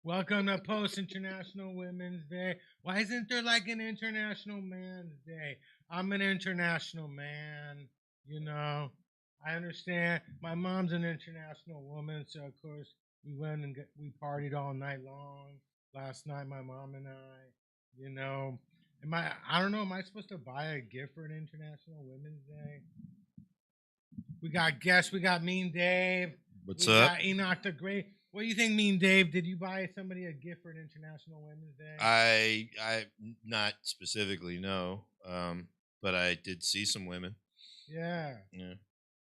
Welcome to Post International Women's Day. Why isn't there like an International Man's Day? I'm an international man, you know. I understand. My mom's an international woman, so of course we went and we partied all night long. Last night, my mom and I, you know. I don't know, am I supposed to buy a gift for an International Women's Day? We got guests, we got Mean Dave. What's we up? Got Enoch the Great. What do you think, Mean Dave? Did you buy somebody a gift for an International Women's Day? I not specifically no, but I did see some women. Yeah. Yeah.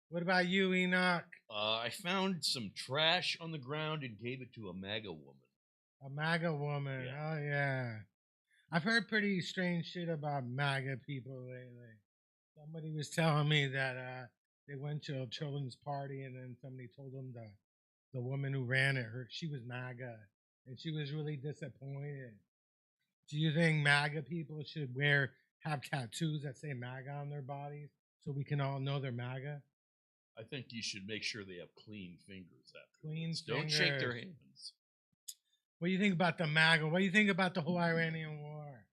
What about you, Enoch? I found some trash on the ground and gave it to a MAGA woman. A MAGA woman. Yeah. Oh yeah. I've heard pretty strange shit about MAGA people lately. Somebody was telling me that they went to a children's party and then somebody told them the woman who ran it, she was MAGA, and she was really disappointed. Do you think MAGA people should have tattoos that say MAGA on their bodies so we can all know they're MAGA? I think you should make sure they have clean fingers after. Clean Don't shake their hands. What do you think about the MAGA? What do you think about the whole Iranian war?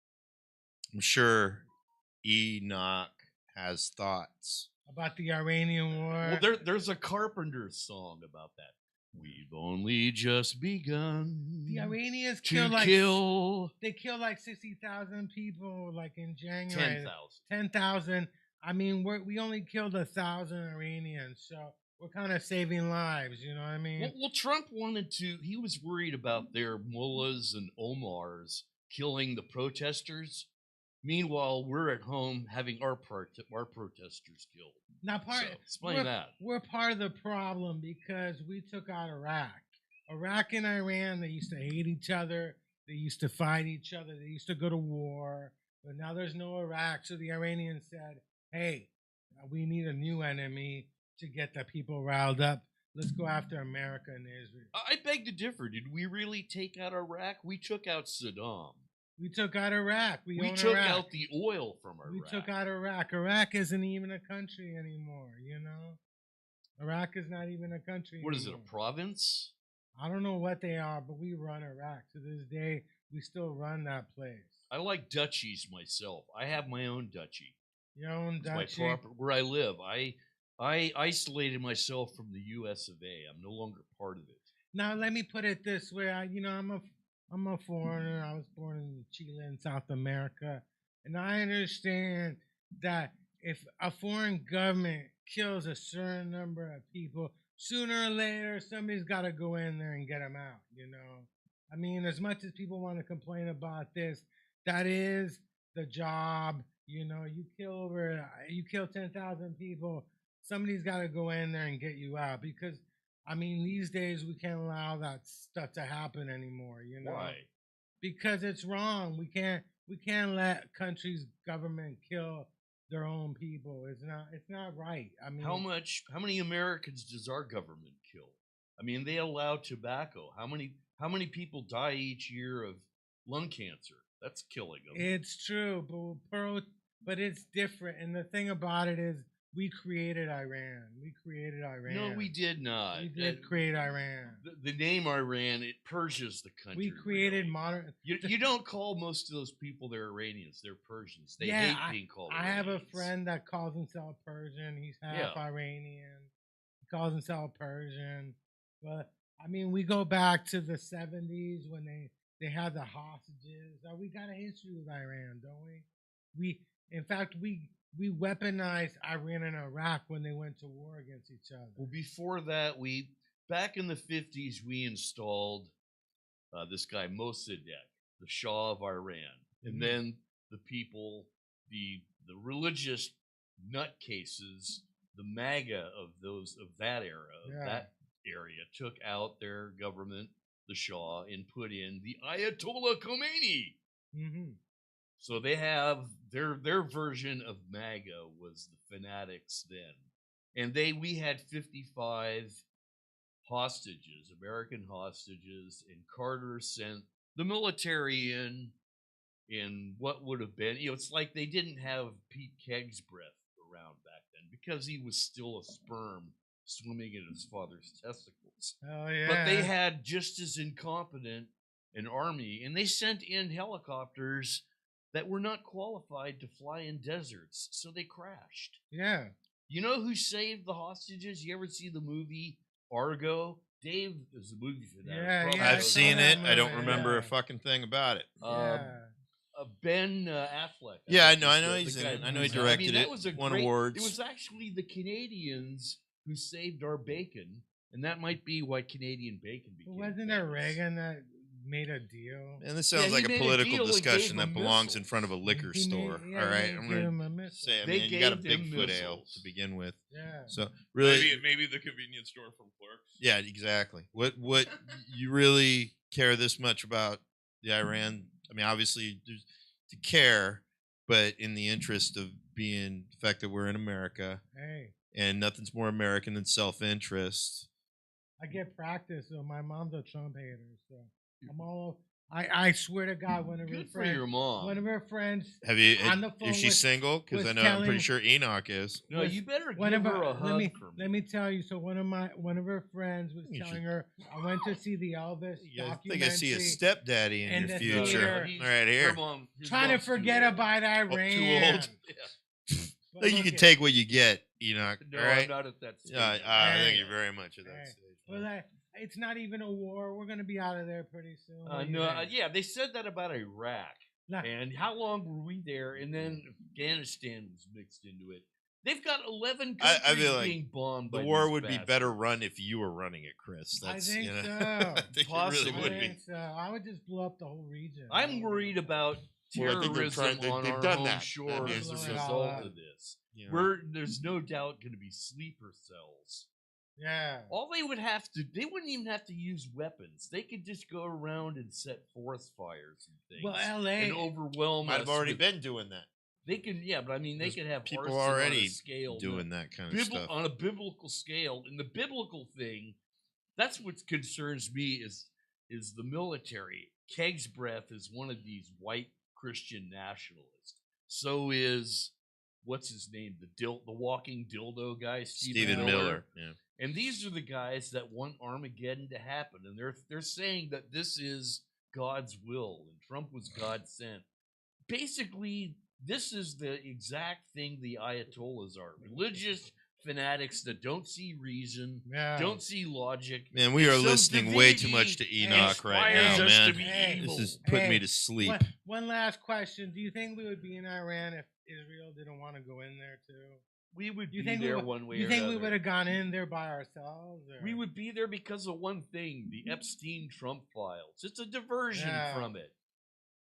I'm sure Enoch has thoughts About the Iranian war? Well, there's a Carpenters song about that. We've only just begun. The Iranians they killed like 60,000 people like in January. 10,000. 10,000. I mean, we only killed 1,000 Iranians, so we're kind of saving lives. You know what I mean? Well, Trump he was worried about their mullahs and Omars killing the protesters. Meanwhile, we're at home having our protesters killed. Now, explain that. We're part of the problem because we took out Iraq. Iraq and Iran, they used to hate each other. They used to fight each other. They used to go to war. But now there's no Iraq. So the Iranians said, hey, we need a new enemy to get the people riled up. Let's go after America and Israel. I beg to differ. Did we really take out Iraq? We took out Saddam. We took out Iraq. We took Iraq. out the oil from Iraq. We took out Iraq. Iraq isn't even a country anymore, you know? Iraq is not even a country What anymore. is it, a province? I don't know what they are, but we run Iraq. To this day, we still run that place. I like duchies myself. I have my own duchy. Your own duchy? My property, where I live. I isolated myself from the U.S. of A. I'm no longer part of it. Now, let me put it this way. I'm a foreigner. I was born in Chile in South America. And I understand that if a foreign government kills a certain number of people, sooner or later, somebody's got to go in there and get them out, you know? I mean, as much as people want to complain about this, that is the job. You know, you kill 10,000 people, somebody's got to go in there and get you out because I mean, these days we can't allow that stuff to happen anymore, you know. Why? Because it's wrong. We can't let countries' government kill their own people. It's not right. I mean, how many Americans does our government kill? I mean, they allow tobacco. How many people die each year of lung cancer? That's killing them. It's true, but it's different. And the thing about it is we created Iran. No, we did not. We did create Iran. The name Iran, it Persia's the country. We created really. modern... You don't call most of those people they're Iranians. They're Persians. They hate being called Iranians. I have a friend that calls himself Persian. He's half Iranian. He calls himself Persian. But I mean, we go back to the 70s when they had the hostages. We got a history with Iran, don't we? In fact, we weaponized Iran and Iraq when they went to war against each other. Well, before that, back in the 50s, we installed this guy Mossadegh, the Shah of Iran, and then the people, the religious nutcases, the MAGA of that era, that area, took out their government, the Shah, and put in the Ayatollah Khomeini. So they have their version of MAGA was the fanatics then, and we had 55 hostages, American hostages, and Carter sent the military in what would have been, it's like they didn't have Pete Kegsbreath around back then because he was still a sperm swimming in his father's testicles. Oh yeah. But they had just as incompetent an army, and they sent in helicopters that were not qualified to fly in deserts, so they crashed. Yeah. You know who saved the hostages? You ever see the movie Argo? Dave is a movie for that. Yeah, I've seen it. I don't movie, remember yeah. a fucking thing about it. Ben Affleck. Yeah, I think, know. I is know the he's in guy it. I know who's he in directed that it. was a Won great, awards. It was actually the Canadians who saved our bacon, and that might be why Canadian bacon became Wasn't it famous. Reagan that made a deal? And this Yeah, sounds he like a made a political deal and discussion gave that them belongs in missiles. front of a liquor store. He All right, gave I'm him a gonna missile. say. I They mean, you got a gave them Bigfoot ale missiles. to begin with. Yeah. So really, maybe the convenience store from Clerks. yeah, exactly. What you really care this much about the Iran? I mean, obviously there's to care, but in the interest of being the fact that we're in America, Hey, and nothing's more American than self-interest. I get practice. So my mom's a Trump hater, so I'm all. I swear to God, one of her Good for friends, your mom. one of her friends, Have you? on the phone Is she was- single? Because was I know I'm telling- pretty sure Enoch is. No, was- you better one give of her her, a hug for me. let me tell you. So one of her friends was You should- telling her, I went to see the Elvis I documentary. think I see a stepdaddy in and your the future. theater. He's- Right here. her mom- his Trying to mom's too forget old. about Iran. old? Yeah. But Like you look can at- take what you get, Enoch. No, all right? I'm not at that stage. Yeah, thank you very much at that Hey. stage. Well, it's not even a war. We're gonna be out of there pretty soon. What do you No, think? yeah, they said that about Iraq. Nah. And how long were we there? And then Afghanistan was mixed into it. They've got 11 I countries feel like being bombed. The by war these would be bastards. better run if you were running it, Chris. I That's, think you know, so. I think it Possibly. really I would be. think so. I would just blow up the whole region. I'm worried about Well, I think they're terrorism trying- on they've our done home that. shores That as a is- result Yeah. of this. You know. There's no doubt going to be sleeper cells. Yeah. All they wouldn't even have to use weapons. They could just go around and set forest fires and things. Well, LA and overwhelm Might us have already with- been doing that. They could, yeah, but I mean, they There's could have people arson on a already scale, doing that kind of stuff. on a biblical scale. And the biblical thing, that's what concerns me is the military. Kegsbreath is one of these white Christian nationalists. So is what's his name, the walking dildo guy, Stephen Miller. Yeah. And these are the guys that want Armageddon to happen, and they're saying that this is God's will, and Trump was God sent. Basically, this is the exact thing the Ayatollahs are: religious fanatics that don't see reason, Yeah. don't see logic. Man, we are Some listening way too divinity much to Enoch right inspires now, us man. to be Hey, evil. This is putting me Hey, to sleep. One last question. Do you think we would be in Iran if Israel didn't want to go in there too? We would You be think there we, one way You or think another. we would have gone in there by ourselves? Or? We would be there because of one thing: the Epstein Trump files. It's a diversion Yeah. from it.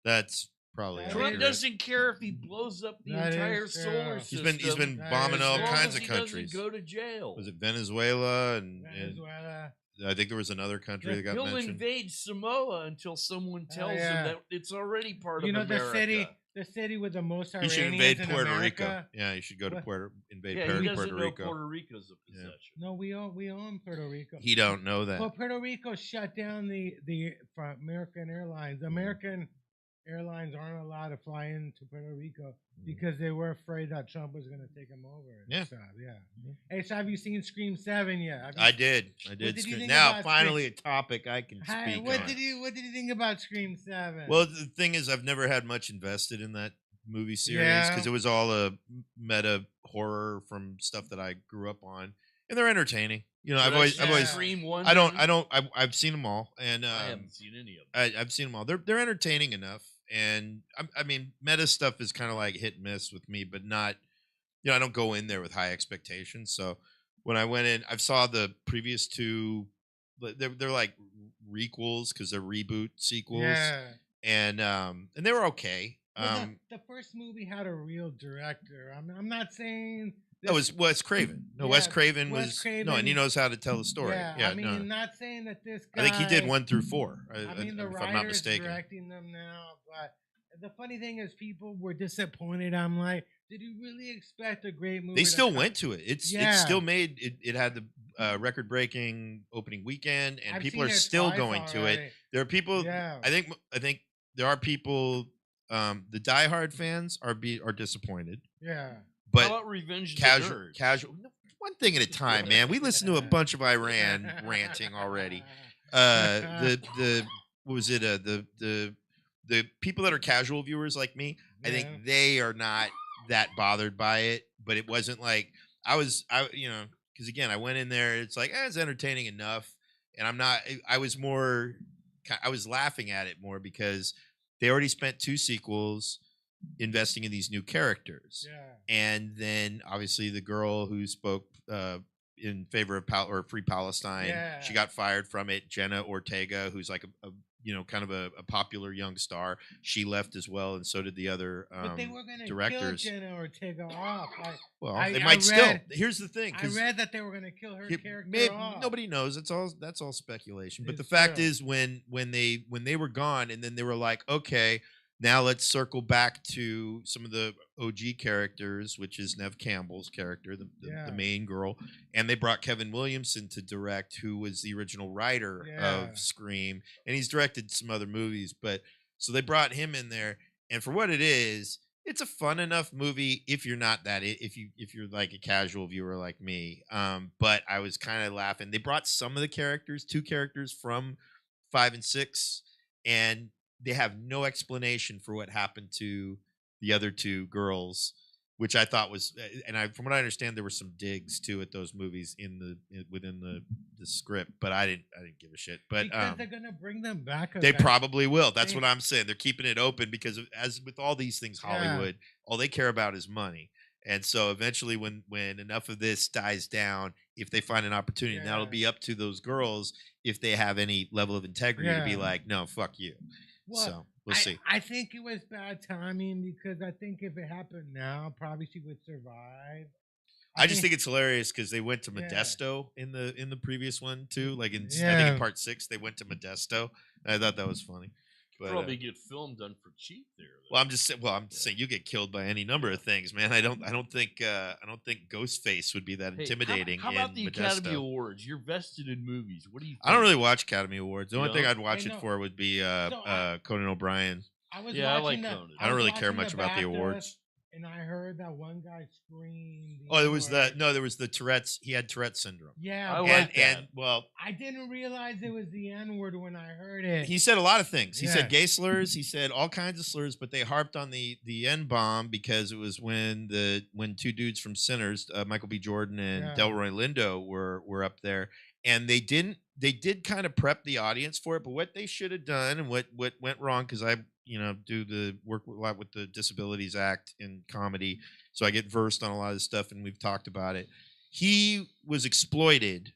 That's probably That Trump accurate. doesn't care if he blows up the That is entire true. solar He's system. He's been That bombing is all true. as long kinds as of he countries. doesn't go to jail. Was it Venezuela and Venezuela. I think there was another country that got He'll mentioned. invade Samoa until someone tells yeah. him that it's already part You of know America. the city with the most You Iranians should invade in Puerto America. Rico. Yeah, you should go to What? invade Yeah, he Puerto doesn't know Rico. Puerto Rico's a Yeah. possession. No, we own Puerto Rico. He don't know that. Well, Puerto Rico shut down the for American Airlines. American Airlines aren't allowed to fly into Puerto Rico because they were afraid that Trump was going to take them over. and Yeah. stuff, yeah. Hey, so have you seen Scream 7 yet? Have you- I did. did you think Now, about finally, a topic I can Hi, speak what on. did you think about Scream 7? Well, the thing is, I've never had much invested in that movie series Yeah. because it was all a meta horror from stuff that I grew up on, and they're entertaining. You know, Did I've always, Scream one. I've seen them all, and I haven't seen any of them. I've seen them all. They're entertaining enough, and I mean, meta stuff is kind of like hit and miss with me, but not. I don't go in there with high expectations. So when I went in, I saw the previous two. They're like requels because they're reboot sequels, Yeah. and they were okay. Well, the first movie had a real director. I'm not saying that was Wes Craven. No, yeah, Wes Craven Wes was Craven, no, and he knows how to tell a story. Yeah, I mean, no. not saying that this guy. I think he did 1 through 4. I mean, the if I'm not writer's mistaken. directing them now, but the funny thing is, people were disappointed. I'm like, did you really expect a great movie? They still went to it. It still made it. It had the record-breaking opening weekend, and I've people seen are it still twice going to it. already. There are people. Yeah. I think there are people. The diehard fans are disappointed, Yeah. How but about Revenge of the Nerds? casual. One thing at a time, man. We listened to a bunch of Iran ranting already. What was it? The people that are casual viewers like me, I Yeah. think they are not that bothered by it. But it wasn't like because again, I went in there. It's like it's entertaining enough, and I'm not. I was laughing at it more because they already spent 2 sequels investing in these new characters. Yeah. And then obviously the girl who spoke in favor of Free Palestine, she got fired from it. Jenna Ortega, who's like a kind of a popular young star, she left as well, and so did the other but they were gonna directors. kill Jenna Ortega off. They might still. Here's the thing. I read that they were going to kill her character off. Nobody knows. That's all speculation. But It's the fact true. is, when they were gone, and then they were like, okay, now let's circle back to some of the OG characters, which is Neve Campbell's character, the main girl, and they brought Kevin Williamson to direct, who was the original writer of Scream, and he's directed some other movies. But so they brought him in there, and for what it is, it's a fun enough movie if you're not that if you're like a casual viewer like me. But I was kind of laughing. They brought some of the characters, 2 characters from 5 and 6, and they have no explanation for what happened to the other 2 girls, which I thought was, and from what I understand, there were some digs too at those movies within the script, but I didn't give a shit. But because they're gonna bring them back. They probably will. That's what I'm saying. They're keeping it open because as with all these things, Hollywood, all they care about is money. And so eventually, when enough of this dies down, if they find an opportunity, now it'll be up to those girls if they have any level of integrity to be like, no, fuck you. Well, so we'll see. I think it was bad timing because I think if it happened now, probably she would survive. I just think it's hilarious because they went to Modesto in the previous one too. Like I think in part 6 they went to Modesto. I thought that was funny. But, probably get film done for cheap there. Though. Well, I'm just saying you get killed by any number of things, man. I don't think Ghostface would be that intimidating. How about the Modesto. Academy Awards? You're vested in movies. What do you think? I don't really watch Academy Awards. The only thing I'd watch I it for would be Conan O'Brien. I was I watching like Conan. I don't really care much about the BAFTA, awards. And I heard that one guy screamed. Oh, there was the Tourette's. He had Tourette's syndrome. Yeah, I like that. And well, I didn't realize it was the N-word when I heard it. he said a lot of things. He Yeah. said gay slurs. He said all kinds of slurs, but they harped on the N-bomb because it was when 2 dudes from Sinners, Michael B. Jordan and Delroy Lindo were up there, and they did kind of prep the audience for it. But what they should have done and what went wrong, because I do the work a lot with the Disabilities Act in comedy, so I get versed on a lot of this stuff, and we've talked about it. He was exploited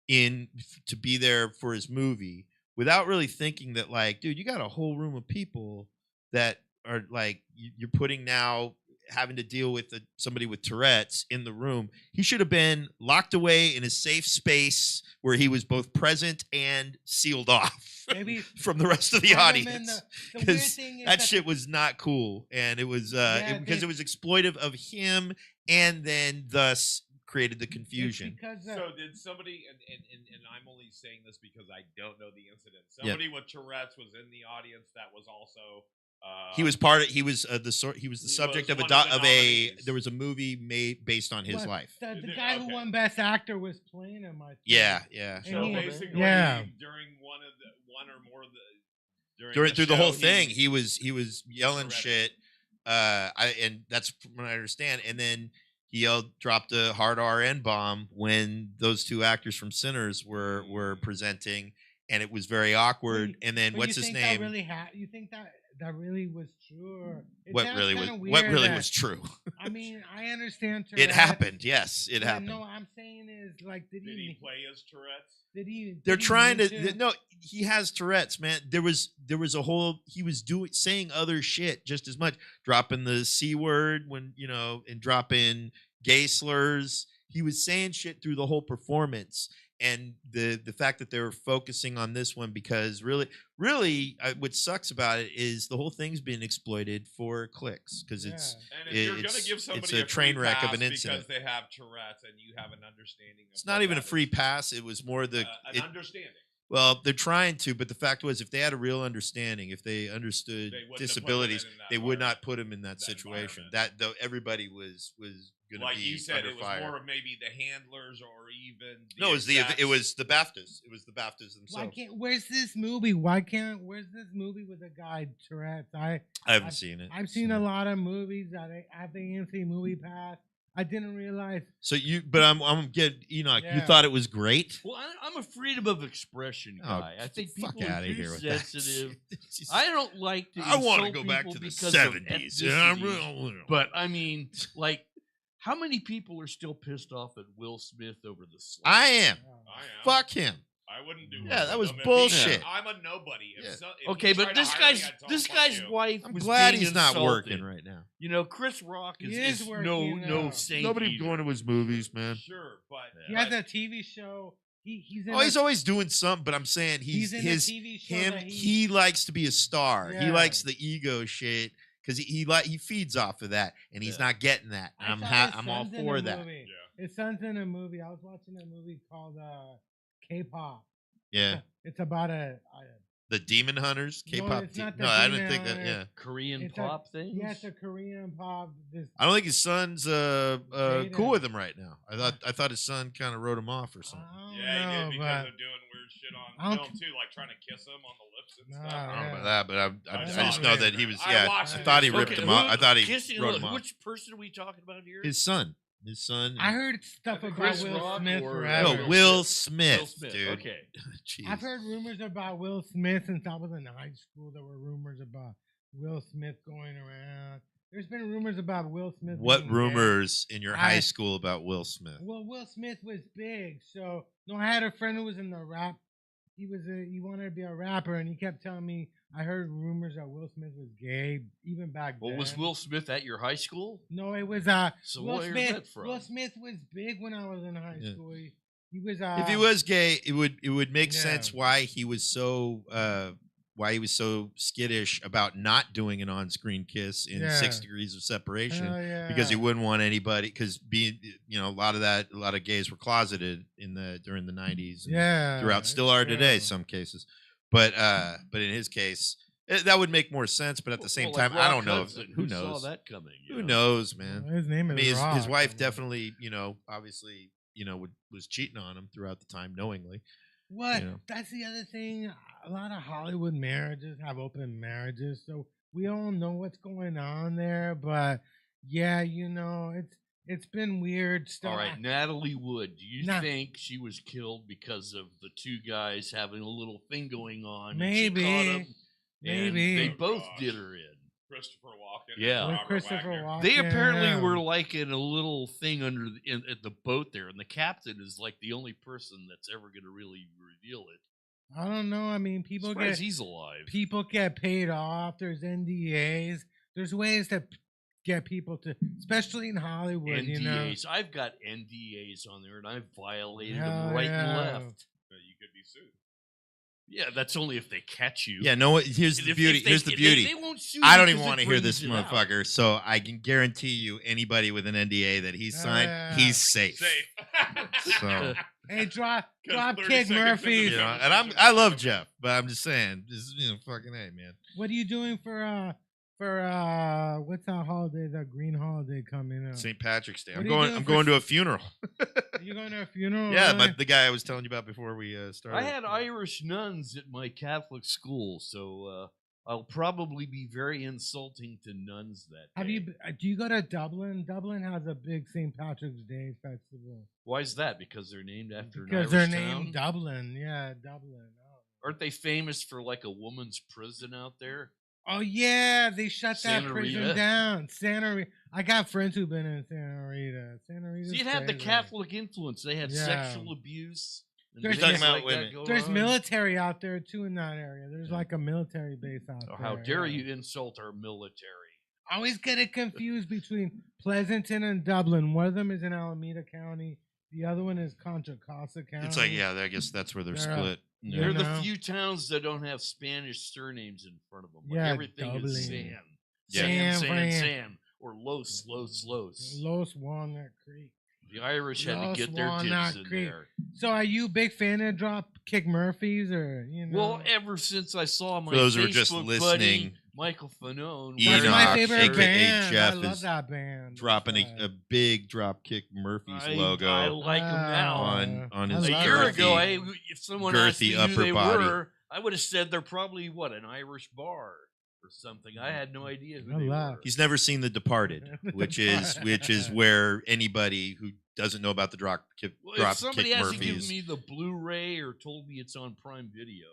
to be there for his movie without really thinking that, like, dude, you got a whole room of people that are like you're putting now having to deal with somebody with Tourette's in the room. He should have been locked away in a safe space where he was both present and sealed off Maybe from the rest of the audience. The weird thing is that shit was not cool, and it was because it was exploitive of him, and then thus created the confusion. So did somebody, and I'm only saying this because I don't know the incident. Somebody with Tourette's was in the audience that was also. He was the subject of there was a movie made based on his life. The guy who won Best Actor was playing him. I think. Yeah. So basically, during one or more of the through the whole thing, he was yelling shit. And that's from what I understand. And then he dropped a hard RN bomb when those two actors from Sinners were presenting, and it was very awkward. And then But what's you his think name? That really you think that really was true? Or it What sounds really kinda was? weird What really that- was true? I mean, I understand It Tourette's. happened. Yes, it Yeah, happened. No, I'm saying is like, did Did he he play as Tourette's? Did he? They're did he trying mean to. No, he has Tourette's, man. There was a whole. He was saying other shit just as much, dropping the c word when and dropping gay slurs. He was saying shit through the whole performance, and the fact that they were focusing on this one because really, what sucks about it is the whole thing's being exploited for clicks because it's. And if you're going to give It's somebody a train free wreck of pass an incident. because they have Tourette's and you have an understanding of It's not what even a that free is, pass. It was more the. an understanding. Well, they're trying to, but the fact was, if they had a real understanding, if they understood They wouldn't have put disabilities, them in that they would not environment. put him in that That situation. environment. That though everybody was going to Like be you said, under it was fire. more of maybe the handlers or even the No, it was the execs. BAFTAs. It was the BAFTAs Why themselves. can't? Where's this movie? Where's this movie with a guy Tourette's? I haven't seen it. I've seen so. a lot of movies that at the AMC Movie Pass. I didn't realize. So but I'm getting Enoch. You Yeah. thought it was great. Well, I'm a freedom of expression guy. I think fuck people outta are too here with that. sensitive. Just- I don't like to. I want to insult go back people to the because of 70s. Yeah, ethnicities, but I mean, like, how many people are still pissed off at Will Smith over the slap? I am. I am. Fuck him. I wouldn't do Yeah, it that with was him. If bullshit. I'm a nobody. Yeah. If Okay, he but tried to this hire me, guy's I'd tell him, "Fuck guy's you." wife I'm was glad being he's not insulted. working right now. You know, Chris Rock He is is no working now. saint. Nobody either. going to his movies, man. Sure, but He has a TV show. He's in. Oh, he's always doing something, but I'm saying he's in his a TV show him that he likes to be a star. He Yeah. likes the ego shit because he feeds off of that, and he's Yeah. not getting that. I I'm saw his I'm all son's in for a that. movie. Yeah. His son's in a movie. I was watching a movie called K-pop. Yeah, It's about the Demon Hunters, No, K-pop. it's not the No, I Demon didn't think that. Hunters. Yeah, Korean It's pop things. yeah, it's a Korean pop. I don't think his son's cool Jaden. with him right now. I thought his son kind of wrote him off or something. I don't yeah, he know, did because but of doing weird shit I on don't film too, like trying to kiss him on the lips and Nah, stuff. I don't know yeah. about that, but I I just saw know it. that he was. I Yeah, watched I it. thought he Okay, ripped him off. I thought he wrote him off. Which person are we talking about here? His son. I heard stuff Chris about Will Rock Smith or- forever. No, Will Smith, Will Smith. dude. Okay. Jeez. I've heard rumors about Will Smith since I was in high school. There were rumors about Will Smith going around. There's been rumors about Will Smith. What being gay. rumors in your high I- school about Will Smith? Well, Will Smith was big, so no. I had a friend who was in the rap. He wanted to be a rapper, and he kept telling me. I heard rumors that Will Smith was gay even back Well, then. was Will Smith at your high school? No, it was So Will where's Smith. that from? Will Smith was big when I was in high Yeah. school. He was. If he was gay, it would make Yeah. sense why he was so skittish about not doing an on-screen kiss in Yeah. 6 Degrees of Separation Hell yeah. because he wouldn't want anybody because being a lot of gays were closeted during the 90s and Yeah, throughout it's still are today true. some cases, but in his case that would make more sense, but at the same Well, like time I Rock don't know Hudson, who saw knows that coming. you who know? knows, man. His name I is mean, his Rock. wife definitely, obviously, was cheating on him throughout the time knowingly. What? you know. That's the other thing. A lot of Hollywood marriages have open marriages, so we all know what's going on there. But yeah, it's been weird stuff. All right, Natalie Wood. Do you Nah. think she was killed because of the two guys having a little thing going on? and she Maybe. caught 'em, and Maybe. they Oh, both gosh. did her in. Christopher Walken. Yeah. And With Robert Christopher Wagner. Walken. They apparently Yeah. were like in a little thing at the boat there, and the captain is like the only person that's ever going to really reveal it. I don't know. I mean, people Surprised get he's alive. paid off. There's NDAs. There's ways to get people to, especially in Hollywood. NDAs. I've got NDAs on there, and I've violated Hell them right yeah. and left. You could be sued. Yeah, that's only if they catch you. Yeah, no. Here's And the if beauty. they- Here's the they- beauty. They won't sue I you don't even 'cause it want to hear brings this it out. motherfucker, so I can guarantee you, anybody with an NDA that he's signed, Yeah. he's safe. Safe. So, Hey, drop 30 kick seconds into Murphy. the and I'm love Jeff, but I'm just saying, fucking hey, man. What are you doing for what's that holiday? That green holiday coming up? St. Patrick's Day. What I'm are you going. doing I'm for going to a funeral. Are you going to a funeral? Yeah, really? the guy I was telling you about before we started. I had Irish nuns at my Catholic school, so I'll probably be very insulting to nuns that Have day. you? Do you go to Dublin? Dublin has a big St. Patrick's Day festival Why is that? Because they're named after because an they're Irish named town? Dublin. Yeah, Dublin. Aren't they famous for like a woman's prison out there? Oh yeah, they shut that Santa prison Rita? down. Santa Rita. I got friends who've been in Santa Rita. Santa Rita. See, it had the Catholic influence. They had Yeah. sexual abuse. And There's things talking about like that women. going There's on. military out there too in that area. There's Yeah. like a military base out Oh, there. how dare yeah. you insult our military? I always get it confused between Pleasanton and Dublin. One of them is in Alameda County. The other one is Contra Costa County. It's like, yeah, I guess that's where they're They're, split. you They're know? the few towns that don't have Spanish surnames in front of them. Like Yeah, everything Dublin. is San. Yeah. San, San San, Fran. San. Or Los. Los Walnut Creek. The Irish had Los to get their Walnut dibs in Creek. there. So are you a big fan of Dropkick Murphys or you know? Well, ever since I saw my For those Facebook who are just buddy, listening, Michael Fanone, that's Enoch, my favorite aka band. Jeff, I love is that band. dropping That's a big Dropkick Murphys logo I like him now. on I his A love year that ago, band. if someone asked me girthy who upper they body. were, I would have said they're probably an Irish bar or something. I had no idea who I they love- were. He's never seen The Departed, which is where anybody who doesn't know about the Dropkick Well, if somebody hasn't given Murphys. me the Blu-ray or told me it's on Prime Video,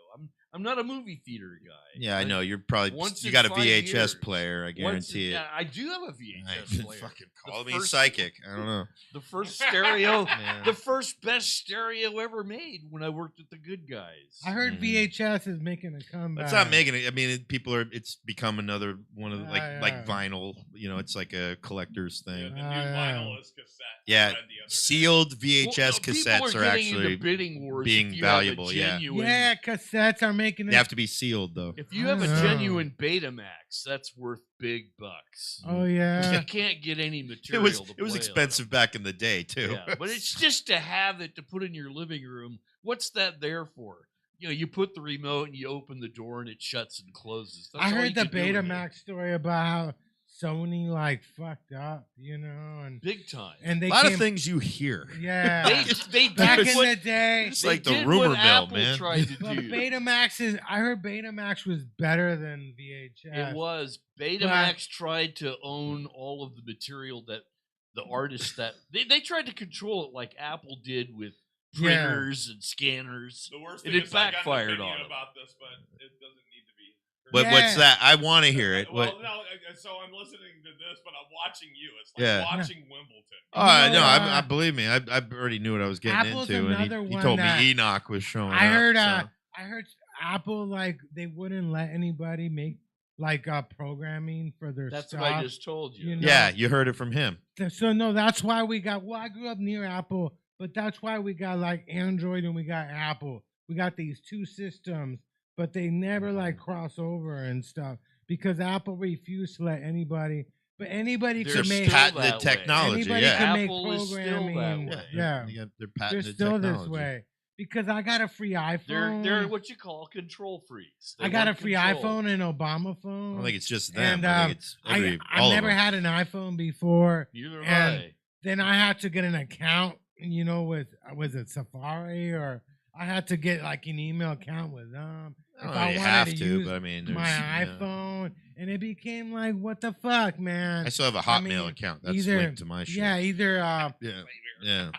I'm not a movie theater guy. Yeah, I But know. You're probably once you in got a 5 VHS years, player. I once guarantee in- it. yeah, I do have a VHS player. Fucking The call me first- psychic. I don't know. The first stereo, Man. the first best stereo ever made when I worked at the Good Guys. I heard Mhm. VHS is making a comeback. It's not making it. I mean, it's become another one of the, Yeah. like vinyl. You know, it's like a collector's Yeah, thing. the new yeah. vinyl is cassette. Yeah, I read the other day. Sealed Well, VHS people cassettes are getting into actually bidding wars being if you have a valuable, yeah. genuine- Yeah, cassettes are making it. they have to be sealed though. If you have a Oh. genuine Betamax, that's worth big bucks. Oh yeah. You can't get any It material. was to it was play on expensive back in the day too. Yeah, but it's just to have it to put in your living room. What's that there for? You know, you put the remote and you open the door and it shuts and closes. That's I all heard you the can do with it. Betamax story about how Sony like fucked up, you know, and Big time. they a lot came, of things you hear. Yeah. They Back did in what, the day, It's they like the did rumor what mill, Apple man. tried to but do. Betamax is. I heard Betamax was better than VHS. It was. Betamax tried to own all of the material that the artists that they tried to control it like Apple did with Yeah. printers and scanners. The worst And thing it is I got an backfired opinion on 'em. about this, but it doesn't need to be. But Yeah. what's that? I want to hear it. Well, What? no. So I'm listening to this, but I'm watching you. It's like Yeah. watching Wimbledon. Oh, I know, know. I believe me. I already knew what I was getting Apple's into, and another he one told that- me Enoch was showing I up, heard. so. I heard Apple like they wouldn't let anybody make like programming for their That's stuff. what I just told you. You know, Yeah, you heard it from him. So no, that's why we got. Well, I grew up near Apple, but that's why we got like Android and we got Apple. We got these two systems, but they never like cross over and stuff because Apple refused to let anybody. But anybody They're could Their make. still patented that way. technology. Anybody Yeah. can Apple make is still that programming. way. Yeah, They got their they're patented still technology. this way because I got a free iPhone. They're what you call control freaks. They I got a want free control. iPhone and Obama I phone. don't think it's just them. And, I think it's every, I've all never of them. had an iPhone before. Neither and have I. Then I had to get an account, you know, with was it Safari or I had to get like an email account with them I don't if know, I you wanted have to to, use but I mean, my there's, iPhone, and it became like, what the fuck, man? I still have a I Hotmail mean, account that's either- linked to my shit. Yeah, either yeah, yeah.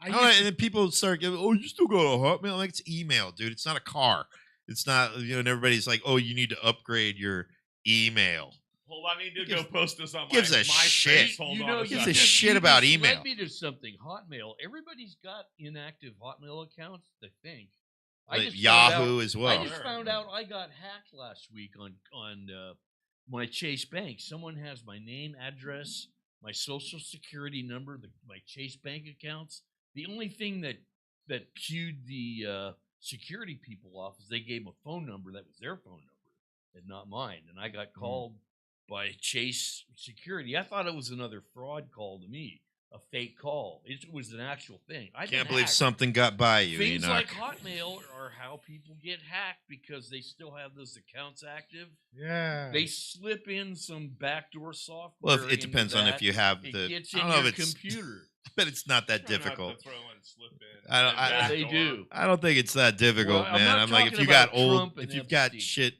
I Oh, used and then people start giving, oh, you still got a Hotmail? I'm like, it's email, dude. It's not a car. It's not, you know, and everybody's like, oh, you need to upgrade your email. Hold on, I need to go Gives- post this on gives my a shit. MySpace. Hold You on know, a you Gives a second. just- shit you about just email. led me to something. Hotmail. Everybody's got inactive Hotmail accounts. I think. I Like just found out- Yahoo as well. I just Sure. found out I got hacked last week on my Chase Bank. Someone has my name, address, my social security number, my Chase Bank accounts. The only thing that cued the security people off is they gave them a phone number that was their phone number and not mine. And I got called by Chase Security. I thought it was another fraud call to me, a fake call. It was an actual thing. I Can't believe something got by you, Things Enoch. like Hotmail are how people get hacked because they still have those accounts active. yeah. They slip in some backdoor software. Well, it into depends on if that. you have It the. gets I in don't know your if it's. computer. But it's not that Try not to difficult. throw in, slip in, I don't- and I- Yeah, they backdoor. do. I don't think it's that difficult, Well, I'm man. not I'm like, if talking you got about old, Trump and if you've got Epstein. shit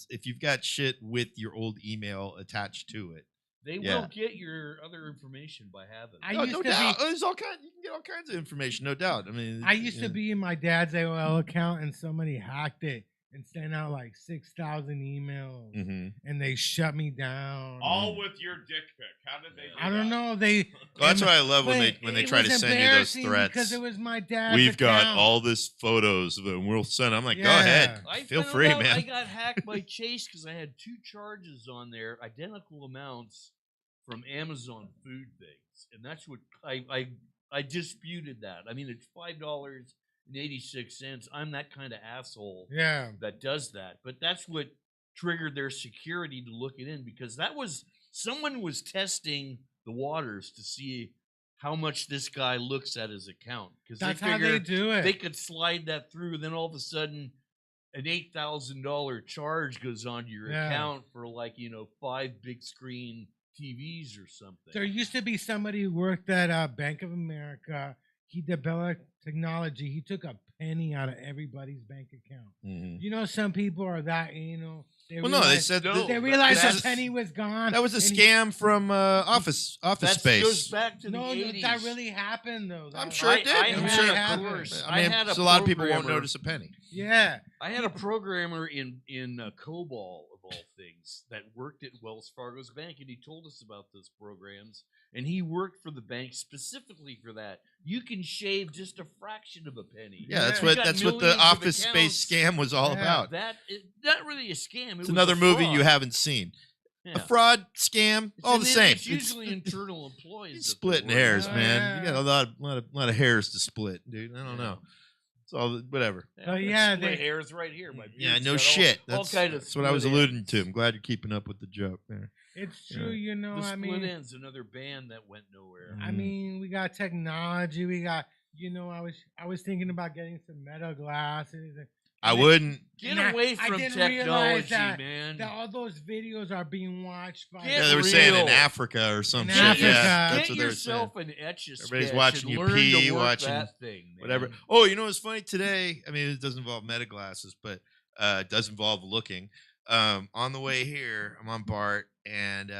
if you've got shit with your old email attached to it. They Yeah. will get your other information by having. I No, used no to doubt. be. There's all kind. You can get all kinds of information, no doubt. I mean, I used to be in my dad's AOL account, and somebody hacked it and sent out like 6,000 emails, Mm-hmm. and they shut me down. All with your dick pic. How did they do I don't that? know. They. Well, that's and- why I love when but they it try to was send you those embarrassing threats. because it was my dad's. We've got account. all this photos of them. We'll send. I'm like, go Yeah. ahead, I feel found free, out man. I got hacked by Chase because I had 2 charges on there, identical amounts from Amazon food things, and that's what I disputed that. I mean, it's $5.86. I'm that kind of asshole Yeah. that does that, but that's what triggered their security to look it in because that was someone was testing the waters to see how much this guy looks at his account because That's they how they figured do it. they could slide that through. Then all of a sudden, an $8,000 charge goes onto your Yeah. account for 5 big screen TVs or something. There used to be somebody who worked at Bank of America. He developed technology. He took a penny out of everybody's bank account. Mhm. You know, some people are that anal. They Well, no, they realize- said No, they but realized that's- the penny was gone. that was a and he- scam from Office that Space. goes back to No, the no, 80s. that really happened though. I'm That- sure it did. I I'm had sure it it happen. happened. I I mean, had so a lot of people won't programmer- notice a penny. Yeah. I had a programmer in COBOL of all things that worked at Wells Fargo's bank, and he told us about those programs. And he worked for the bank specifically for that. You can shave just a fraction of a penny. Yeah, that's You what got that's what the millions of Office Space accounts. scam was all Yeah. about. That is not really a scam. It It's was another a movie you fraud. haven't seen. Yeah. A fraud scam, It's all an- the same. It's usually internal employees. You're that splitting they're hairs, working Oh, man. yeah. You got a lot of hairs to split, dude. I don't Yeah. know. It's all whatever. on. Oh, I got yeah, split they- hairs right here. My Yeah, beard's no got shit. All kind of That's what I was split alluding ends. to. I'm glad you're keeping up with the joke there. It's Yeah. true, you know. The I Split mean, Ends, another band that went nowhere. I mean, we got technology. We got, you know, I was thinking about getting some metal glasses. I and wouldn't. Get and I- away I from didn't realize technology, man. that all those videos are being watched by. Get Yeah, they were saying in real. Africa or some In shit. Africa. Yeah, that's Get what they were saying. yourself an etch a sketch. Everybody's watching and you learn pee, to work watching that thing, man. Whatever. Oh, you know what's funny today? I mean, it doesn't involve meta glasses, but it does involve looking. On the way here, I'm on BART, and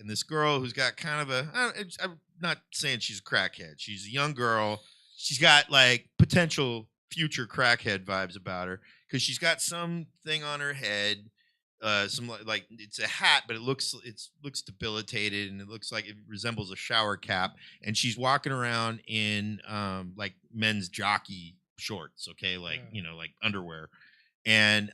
this girl who's got kind of I'm not saying she's a crackhead. She's a young girl. She's got like potential future crackhead vibes about her because she's got something on her head. Some like it's a hat, but it looks debilitated, and it looks like it resembles a shower cap. And she's walking around in like men's jockey shorts, okay, like like underwear. And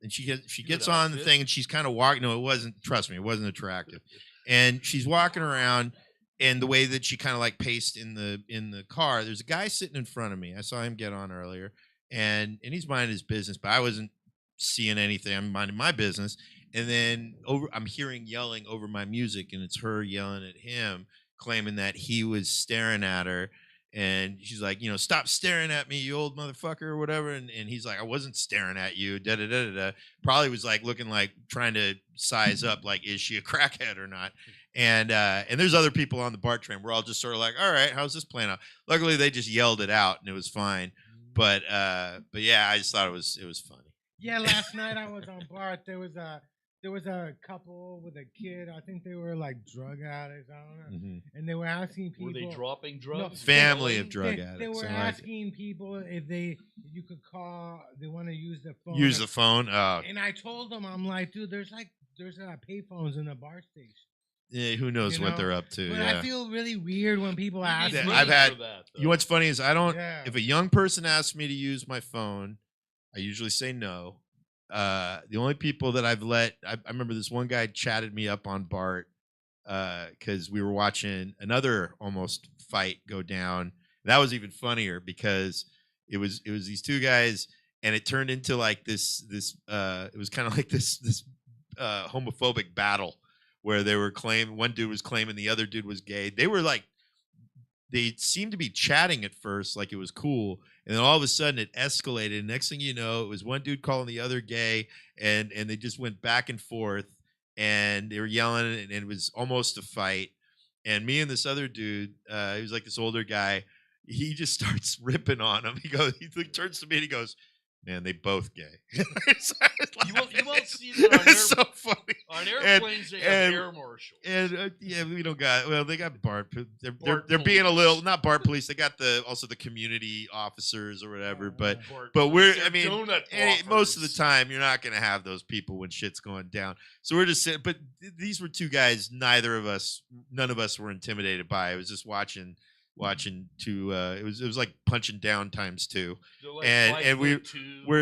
she gets Good on the outfit. thing, and she's kind of walking. No, it wasn't. Trust me, it wasn't attractive. And she's walking around, and the way that she kind of like paced in the car, there's a guy sitting in front of me. I saw him get on earlier, and he's minding his business, but I wasn't seeing anything. I'm minding my business, and then I'm hearing yelling over my music, and it's her yelling at him, claiming that he was staring at her. And she's like, stop staring at me, you old motherfucker, or whatever. And he's like, I wasn't staring at you. Da da da da da. Probably was like looking like trying to size up, like, is she a crackhead or not? And there's other people on the BART train. We're all just sort of like, all right, how's this playing out? Luckily, they just yelled it out, and it was fine. But yeah, I just thought it was funny. Yeah, last night I was on BART. There was a couple with a kid. I think they were like drug addicts. I don't know. And they were asking people. Were they dropping drugs? Family of drug they addicts. were I like it. asking people if you could call. They want to use the phone. Use the phone. And I told them, I'm like, dude, there's payphones in the bar station. Yeah, who knows You what know, they're up to? But Yeah. I feel really weird when people ask He's me. I've money had- for that, You know what's funny is I don't. Yeah. If a young person asks me to use my phone, I usually say no. The only people that I've let, I remember this one guy chatted me up on BART because we were watching another almost fight go down. That was even funnier because it was these two guys, and it turned into like this. It was kind of like this homophobic battle where they were one dude was claiming the other dude was gay. They seemed to be chatting at first like it was cool, and then all of a sudden it escalated. Next thing you know, it was one dude calling the other gay, and they just went back and forth, and they were yelling, and it was almost a fight. And me and this other dude, he was like this older guy, he just starts ripping on him. He turns to me and he goes, Man, they both gay. It's You won't see that on it's so funny. On airplanes, they have air marshals. And yeah, we don't got. Well, they got BART. They're BART being a little police. not BART police. They got also the community officers or whatever. But BART but we're. police, I they're mean, donut most of the offers. time you're not gonna have those people when shit's going down. So we're just sitting. But these were two guys. None of us were intimidated by. It was just watching two. It was like punching down times two. They're like And we're 5'2"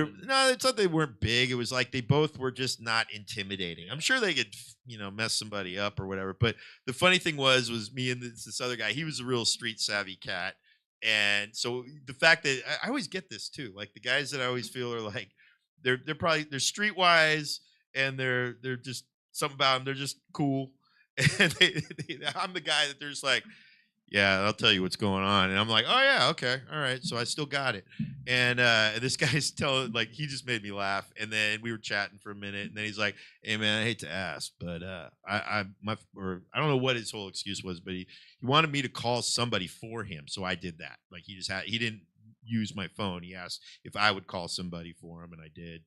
and- no, it's not they weren't big. It was like they both were just not intimidating. I'm sure they could mess somebody up or whatever. But the funny thing was me and this other guy. He was a real street savvy cat, and so the fact that I always get this too. Like the guys that I always feel are like they're streetwise and they're just something about them. They're just cool, and I'm the guy that they're just like. Yeah, I'll tell you what's going on. And I'm like, oh, yeah, okay. All right. So I still got it. And this guy's he just made me laugh. And then we were chatting for a minute. And then he's like, hey, man, I hate to ask, but I don't know what his whole excuse was, but he wanted me to call somebody for him. So I did that. Like he didn't use my phone. He asked if I would call somebody for him. And I did.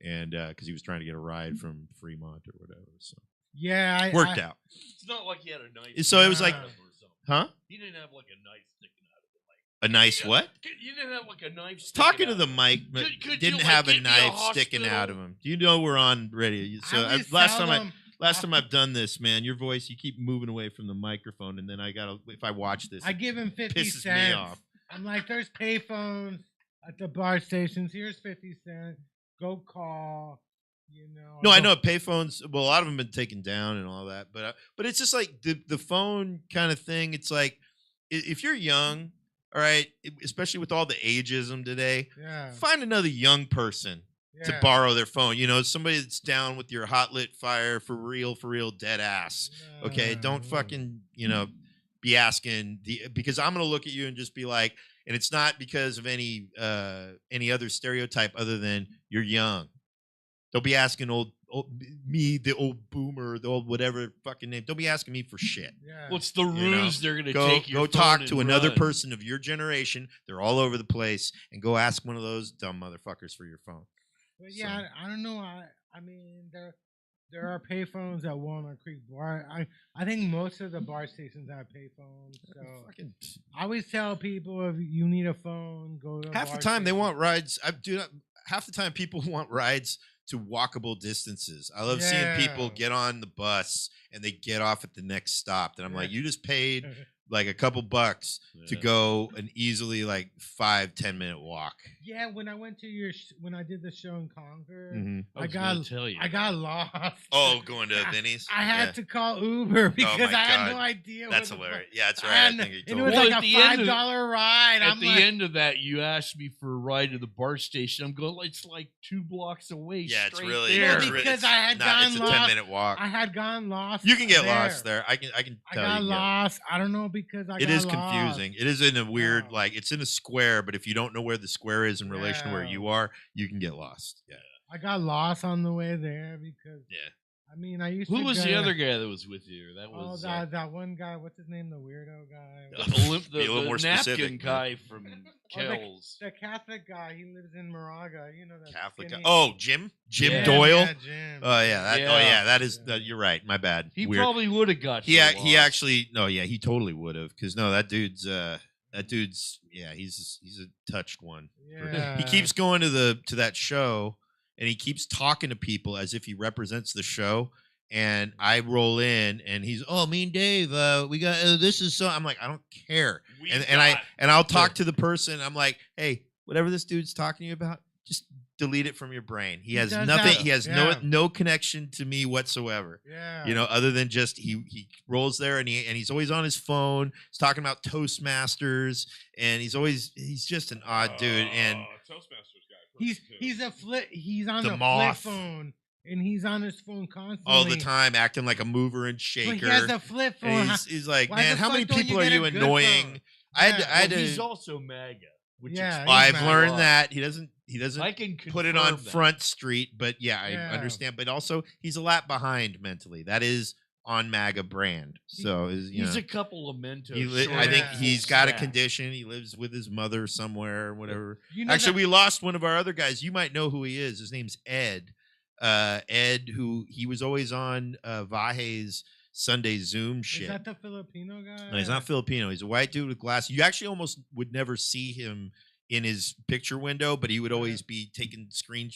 And because he was trying to get a ride from Fremont or whatever. So Yeah, worked out. It's not like he had a knife. So it was like, or something. huh? He didn't have like a knife sticking out of the mic. A nice what? You didn't have like a knife sticking Talking to out the of it. mic, but Could didn't you, have like, a get me a knife sticking out of hospital? him. Do you know we're on radio? So I always last tell time them, last time I've done this, man, your voice, you keep moving away from the microphone, and then if I watch this, I give him 50 pisses cents. me off. I'm like, there's payphones at the bar stations. Here's 50 cents. Go call. No, I know payphones. Well, a lot of them have been taken down and all that, but it's just like the phone kind of thing. It's like if you're young, all right, especially with all the ageism today, Yeah. find another young person to Yeah. borrow their phone. Somebody that's down with your hot lit fire for real, dead ass. Okay, don't fucking be asking because I'm gonna look at you and just be like, and it's not because of any other stereotype other than you're young. Don't be asking me, the old boomer, the old whatever fucking name. Don't be asking me for shit. Yeah. What's the ruse they're going to take your Go talk phone to and another run? person of your generation. They're all over the place, and go ask one of those dumb motherfuckers for your phone. But yeah, I don't know. I mean, there are payphones at Walnut Creek Bar. I think most of the bar stations have payphones. So Fucking I always tell people if you need a phone, go to half the bar time they station. want rides. Half the time people want rides to walkable distances. I love seeing people Yeah. get on the bus and they get off at the next stop. And I'm like, Yeah. you just paid like a couple bucks to Yeah. go an easily like 5-10 minute walk. Yeah, when I went to when I did the show in Concord, Mhm. I was I gonna got tell you. I got lost. Oh, going to Vinny's? I had Yeah. to call Uber because my I had no God. idea. That's where the hilarious. Yeah, that's I right. I had no- think you and told it was me. Well, like at a the end of- $5 ride. At I'm the like, end of that, you asked me for a ride to the bar station. I'm going, it's like 2 blocks away. Yeah, it's straight really there. Well, because I had it's gotten a lost. 10-minute walk. I had gone lost. You can get there. lost there. I can I tell got you. can get- lost. I don't know because I It got is lost. confusing. It is in a weird, Yeah. like it's in a square, but if you don't know where the square is in relation to where Yeah. you are, you can get lost. Yeah. I got lost on the way there because Yeah. I mean I used Who to was go- the other guy that was with you? That Oh, was that one guy. What's his name? The weirdo guy. Be a little more napkin specific, guy from Oh, Kells. the Catholic guy. He lives in Moraga. You know that Catholic. skinny- Oh, Jim Yeah. Doyle. Yeah, Jim. Oh yeah. Oh Yeah. yeah. That is. You're right. My bad. He Weird. probably would have got He you he lost. actually no. Yeah. He totally would have. Because no, that dude's yeah. He's a touched one. Yeah. He keeps going to that show, and he keeps talking to people as if he represents the show. And I roll in, and he's, me and Dave, we got this is so. I'm like, I don't care, and I'll talk to the person. I'm like, hey, whatever this dude's talking to you about, just delete it from your brain. He has does nothing. that. He has Yeah. no connection to me whatsoever. Yeah. Other than just he rolls there and he's always on his phone. He's talking about Toastmasters, and he's just an odd dude. And Toastmasters guy. He's on The the moth. flip phone, and he's on his phone constantly all the time acting like a mover and But shaker. he has a flip phone. And he's like, Why man, the how fuck many don't you people are get you a good annoying? phone? I had Yeah. to. He's also MAGA. Which Yeah, explains I've he's a learned lot. that he doesn't I can put it on confirm that. Front Street, but yeah, I Yeah. understand. But also, he's a lap behind mentally. That is on MAGA brand. So He's a couple of Mentos. I think Yeah. he's got a Snack. condition. He lives with his mother somewhere or whatever. You know Actually, that- we lost one of our other guys. You might know who he is. His name's Ed. Ed, who he was always on Vahe's Sunday Zoom shit. Is that the Filipino guy? No, he's not Filipino. He's a white dude with glasses. You actually almost would never see him in his picture window, but he would always be taking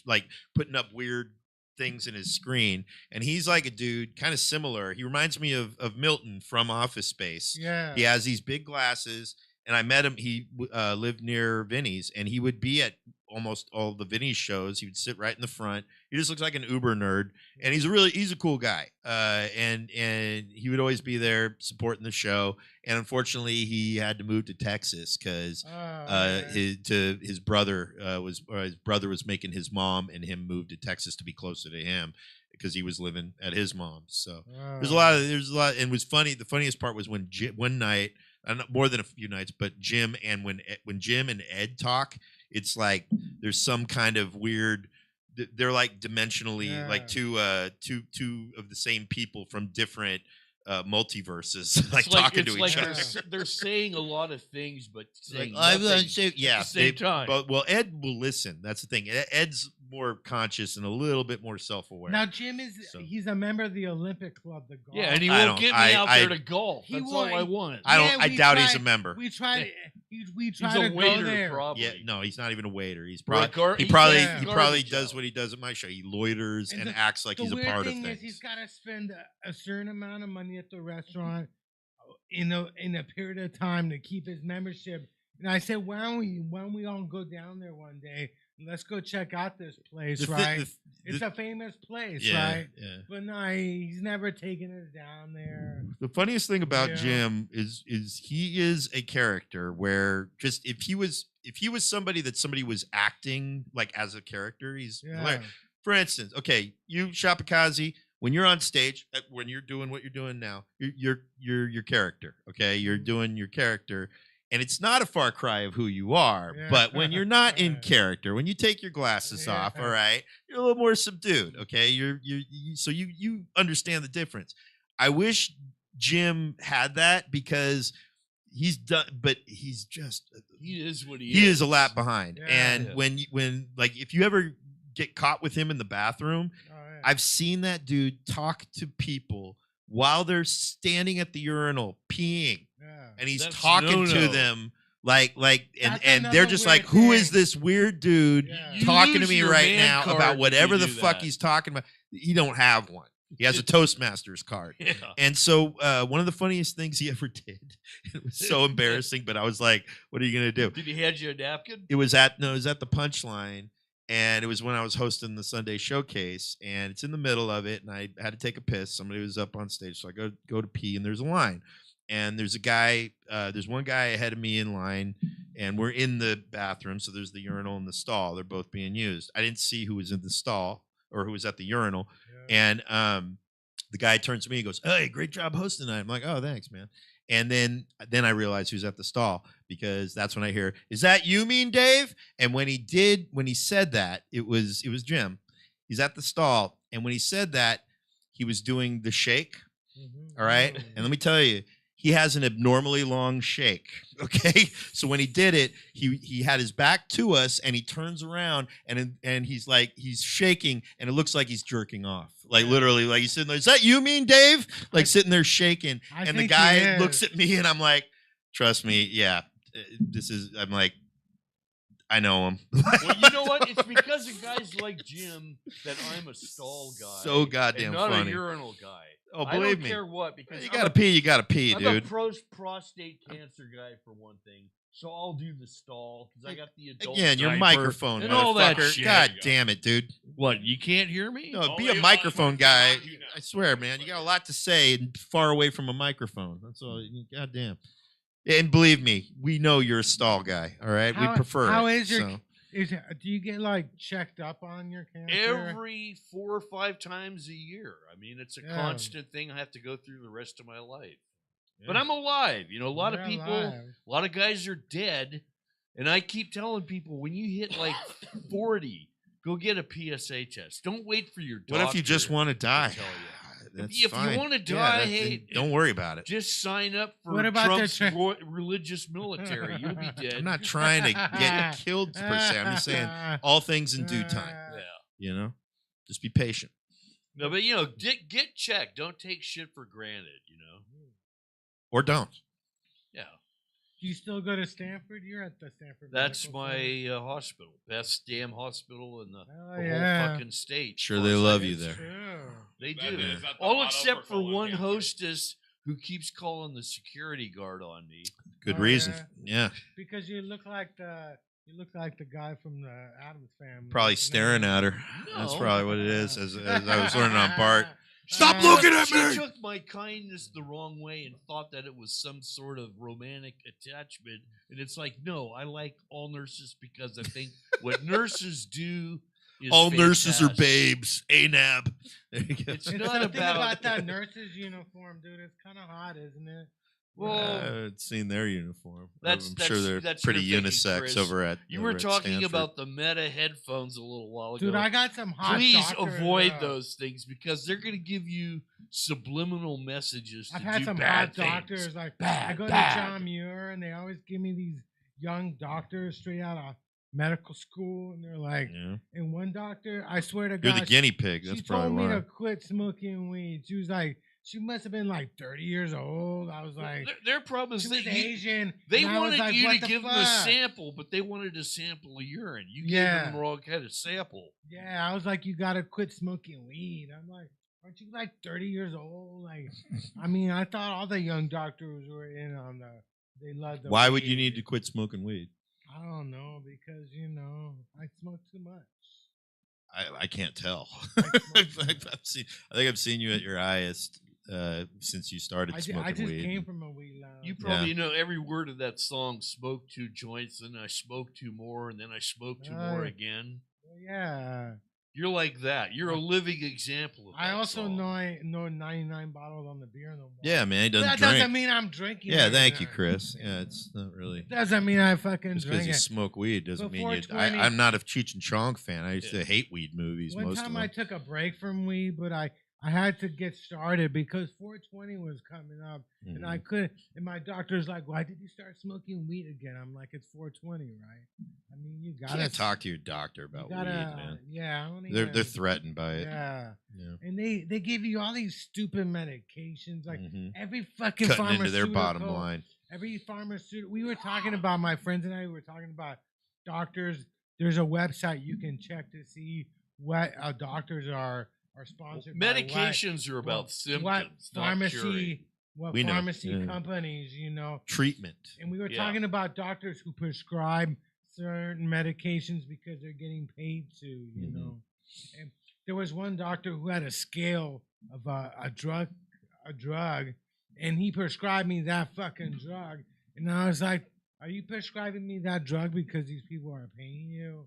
like putting up weird things in his screen. And he's like a dude kind of similar. He reminds me of Milton from Office Space. Yeah. He has these big glasses, and I met him. He lived near Vinny's, and he would be at almost all the Vinny's shows. He would sit right in the front. He just looks like an Uber nerd, and he's a cool guy. And he would always be there supporting the show. And unfortunately, he had to move to Texas because his brother was making his mom and him move to Texas to be closer to him because he was living at his mom's. So there's a lot, and it was funny. The funniest part was when one night, more than a few nights, but Jim and when Jim and Ed talk, it's like there's some kind of weird. They're like dimensionally like two of the same people from different multiverses, like talking to each other. They're saying a lot of things, but saying Like, nothing at the same time. But Ed will listen. That's the thing. Ed's more conscious and a little bit more self-aware. Now Jim he's a member of the Olympic Club, the golf. Yeah, and he I won't don't- get me out I- there to golf. He That's all won't- I want. I we doubt he's a tried- member. We tried. We He's tried to a go waiter, there. probably. Yeah, no, he's not even a waiter. He's Or a probably gar- he he's probably a probably garbage does out. what he does at my show. He loiters and the- acts like The he's a weird part of thing is things. he's got to spend a certain amount of money at the restaurant in a period of time to keep his membership. And I said, why don't we all go down there one day? Let's go check out this place, The thi- right? the- It's the- a famous place, yeah, right? yeah. But no, he's never taken us down there. The funniest thing about Yeah. Jim is he is a character where just if he was somebody that somebody was acting like as a character, he's Yeah. hilarious. For instance, okay, you Shapakazi, when you're on stage, when you're doing what you're doing now, you're your character. Okay, you're doing your character, and it's not a far cry of who you are. Yeah. But when you're not in character, when you take your glasses off, all right, you're a little more subdued. Okay, so you understand the difference. I wish Jim had that because he's done, but he's just He is what he is a lap behind. Yeah. And Yeah. when like if you ever get caught with him in the bathroom, All right. I've seen that dude talk to people while they're standing at the urinal peeing, Yeah. and he's That's talking to no-no. them like and That's and they're another just weird like, who is thing. this weird dude Yeah. You talking to lose me your right man now card about when whatever you the do fuck that. he's talking about? You don't have one. He has a Toastmasters card. Yeah. And so one of the funniest things he ever did, it was so embarrassing, but I was like, what are you going to do? Did he hand you a napkin? It was at the Punchline, and it was when I was hosting the Sunday Showcase, and it's in the middle of it, and I had to take a piss. Somebody was up on stage, so I go to pee, and there's a line, and there's one guy ahead of me in line, and we're in the bathroom, so there's the urinal and the stall. They're both being used. I didn't see who was in the stall or who was at the urinal, and the guy turns to me and goes, "Hey, great job hosting tonight." I'm like, "Oh, thanks, man." And then I realized who's at the stall, because that's when I hear, "Is that you, mean Dave?" And when he said that, it was Jim. He's at the stall, and when he said that, he was doing the shake. Mhm. All right, and let me tell you, he has an abnormally long shake. Okay, so when he did it, he had his back to us, and he turns around, and he's shaking, and it looks like he's jerking off, like literally, like he's sitting there. "Is that you, mean Dave?" Like sitting there shaking, I and the think guy he is. looks at me, and I'm like, "Trust me, yeah, I'm like, I know him." Well, you know what? It's because of guys like Jim that I'm a stall guy. So goddamn and not funny. a urinal guy. Oh, I believe don't me. care what, because You I'm gotta pee. You gotta pee, I'm dude. a prostate cancer guy for one thing, so I'll do the stall because I got the adult. Again, your diaper microphone, and all that motherfucker. shit. God damn it, dude. What? You can't hear me? No, Oh, be wait, a hold microphone on, guy. hold on, you know. I swear, man, you got a lot to say and far away from a microphone. That's all. God damn. And believe me, we know you're a stall guy. All right, we prefer. How it, is your? so. Do you get like checked up on your cancer? Every 4 or 5 times a year. I mean, it's a Yeah. constant thing I have to go through the rest of my life. But I'm alive. You know, a lot of You're people, alive. a lot of guys are dead. And I keep telling people, when you hit like 40, go get a PSA test. Don't wait for your doctor. What if you just want to die? tell you. That's if fine. you want to Yeah, die, that's- hey, don't worry about it. just sign up for What about the Trump's religious military. You'll be dead. I'm not trying to get killed per se. I'm just saying all things in due time. Yeah. Just be patient. No, but get checked. Don't take shit for granted. Or don't. Yeah. Do you still go to Stanford? You're at the Stanford. That's Medical my Center. Hospital. Best damn hospital in the Oh, whole yeah. fucking state. Sure, as they far as I love know. you It's there. true. They That do. is at the All motto except for colon one cancer. hostess who keeps calling the security guard on me. Good Oh, reason. yeah? Yeah. Because you look like the guy from the Addams Family. Probably Isn't staring that- at her. That's No. probably what it is. As I was learning on Bart. She Stop took- looking at she me! took my kindness the wrong way and thought that it was some sort of romantic attachment. And it's like, no, I like all nurses because I think what nurses do is All nurses are fantastic. babes. ANAB. There you go. It's It's not something about- about that nurse's uniform, dude. It's kind of hot, isn't it? Well, I haven't seen their uniform. That's- I'm that's- sure they're that's pretty your thinking, unisex Chris. over at. You over were at talking Stanford. about the Meta headphones a little while ago. Dude, I got some hot. Please doctors, avoid those things because they're going to give you subliminal messages to I've had do some bad hot things. doctors. Like Bad, I go bad. to John Muir, and they always give me these young doctors straight out of medical school, and they're like, Yeah. and one doctor, I swear to You're God, the guinea pig. she That's told probably me why. to quit smoking weed. She was like, she must have been like 30 years old. I was like, Their problem she is was that you, Asian. they and I was wanted like, you what to the give them a fuck? sample, but they wanted to sample a urine. You Yeah. gave them the wrong kind of sample. Yeah, I was like, you gotta quit smoking weed. I'm like, aren't you like 30 years old? Like, I mean, I thought all the young doctors were in on the. They loved the. Why would you weed. need to quit smoking weed? I don't know because I smoke too much. I can't tell. I smoke I think I've seen you at your highest since you started smoking I just weed. came from a weed lounge. You probably know every word of that song. Smoke 2 joints, then I smoked 2 more, and then I smoked 2 more again. Well, yeah. You're like that. You're a living example of that I also song. know I know 99 bottles on the beer no more. Yeah, man, he But doesn't that drink. doesn't mean I'm drinking. Yeah, it. thank you, Chris. Yeah, it's not really. It doesn't mean I fucking Just because drink you it. smoke weed doesn't mean you. Before I'm not a Cheech and Chong fan. I used to hate weed movies. One most time of I them. took a break from weed, but I had to get started because 420 was coming up, and I Mhm. couldn't. And my doctor's like, "Why did you start smoking weed again?" I'm like, "It's 420, right?" I mean, you gotta Can't talk to your doctor you about gotta, weed, man. Yeah, I don't They're even- threatened by it. Yeah, Yeah. and they give you all these stupid medications, like Mhm. every fucking Cutting into their bottom pharmaceutical- line. Every pharmaceutical. We were talking about my friends and I were talking about doctors. There's a website you can check to see what doctors are sponsored. by what- Medications are about what symptoms, not pharmacy, curing. what We know, pharmacy yeah. companies, Treatment. And we were Yeah. talking about doctors who prescribe certain medications because they're getting paid to, you Mhm. know. And there was one doctor who had a scale of a drug, and he prescribed me that fucking drug, and I was like, "Are you prescribing me that drug because these people are paying you?"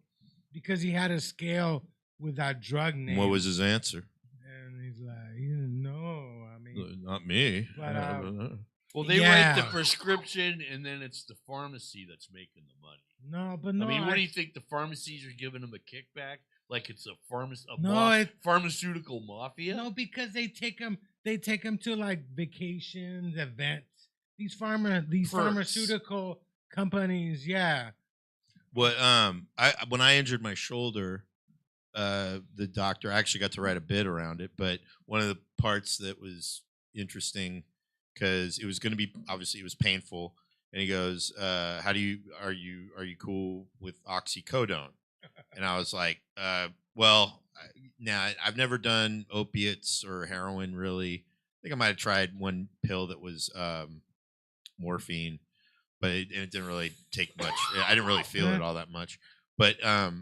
Because he had a scale with that drug name. What was his answer? And he's like, "No, I mean." Not me. But, Well, they Yeah. write the prescription, and then it's the pharmacy that's making the money. No, but no. I mean, what do you think? The pharmacies are giving them a kickback, like it's a No, pharmaceutical mafia? No, because they take them to like vacations, events. These pharmaceutical companies, yeah. What when I injured my shoulder, the doctor I actually got to write a bit around it, but one of the parts that was interesting because it was going to be obviously it was painful, and he goes, "How do you are you cool with oxycodone?" And I was like, "Well, now I've never done opiates or heroin really. I think I might have tried one pill that was morphine." But it didn't really take much. I didn't really feel it all that much. But I've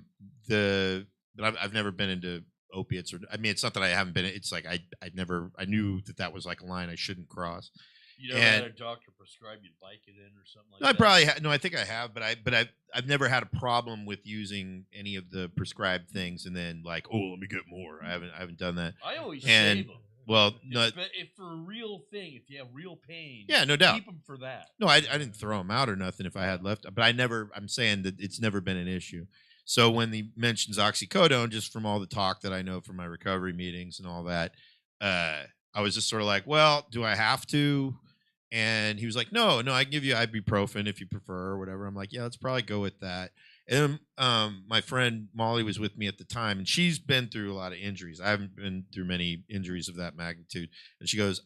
never been into opiates, or I mean, it's not that I haven't been. It's like I knew that was like a line I shouldn't cross. You never had a doctor prescribe you Vicodin or something like No, I that? probably no, I think I have, but I've never had a problem with using any of the prescribed things, and then like, oh, let me get more. I haven't done that. I always And- save them. Well, no, If for a real thing, if you have real pain, yeah, no doubt. keep them for that. No, I didn't throw them out or nothing if I had left, but I'm saying that it's never been an issue. So when he mentions oxycodone, just from all the talk that I know from my recovery meetings and all that, I was just sort of like, well, do I have to? And he was like, no, I can give you ibuprofen if you prefer or whatever. I'm like, yeah, let's probably go with that. And my friend Molly was with me at the time, and she's been through a lot of injuries. I haven't been through many injuries of that magnitude. And she goes,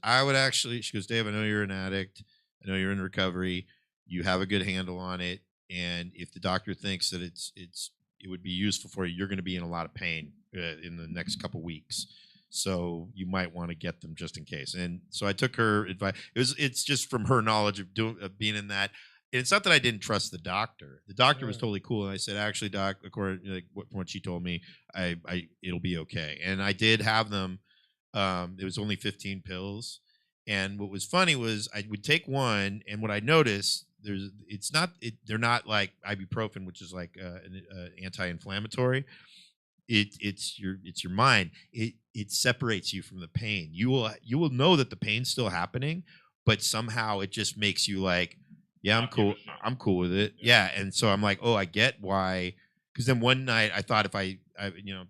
she goes, Dave, I know you're an addict. I know you're in recovery. You have a good handle on it. And if the doctor thinks that it would be useful for you, you're going to be in a lot of pain in the next couple weeks. So you might want to get them just in case. And so I took her advice. It's just from her knowledge of being in that. And it's not that I didn't trust the doctor. The doctor was totally cool. And I said, actually, doc, according to from what she told me, it'll be okay. And I did have them. It was only 15 pills. And what was funny was I would take one, and what I noticed they're not like ibuprofen, which is like an anti-inflammatory. It's your mind. It separates you from the pain. You will know that the pain's still happening, but somehow it just makes you like, yeah, I'm cool. I'm cool with it. Yeah. And so I'm like, oh, I get why. Because then one night I thought if I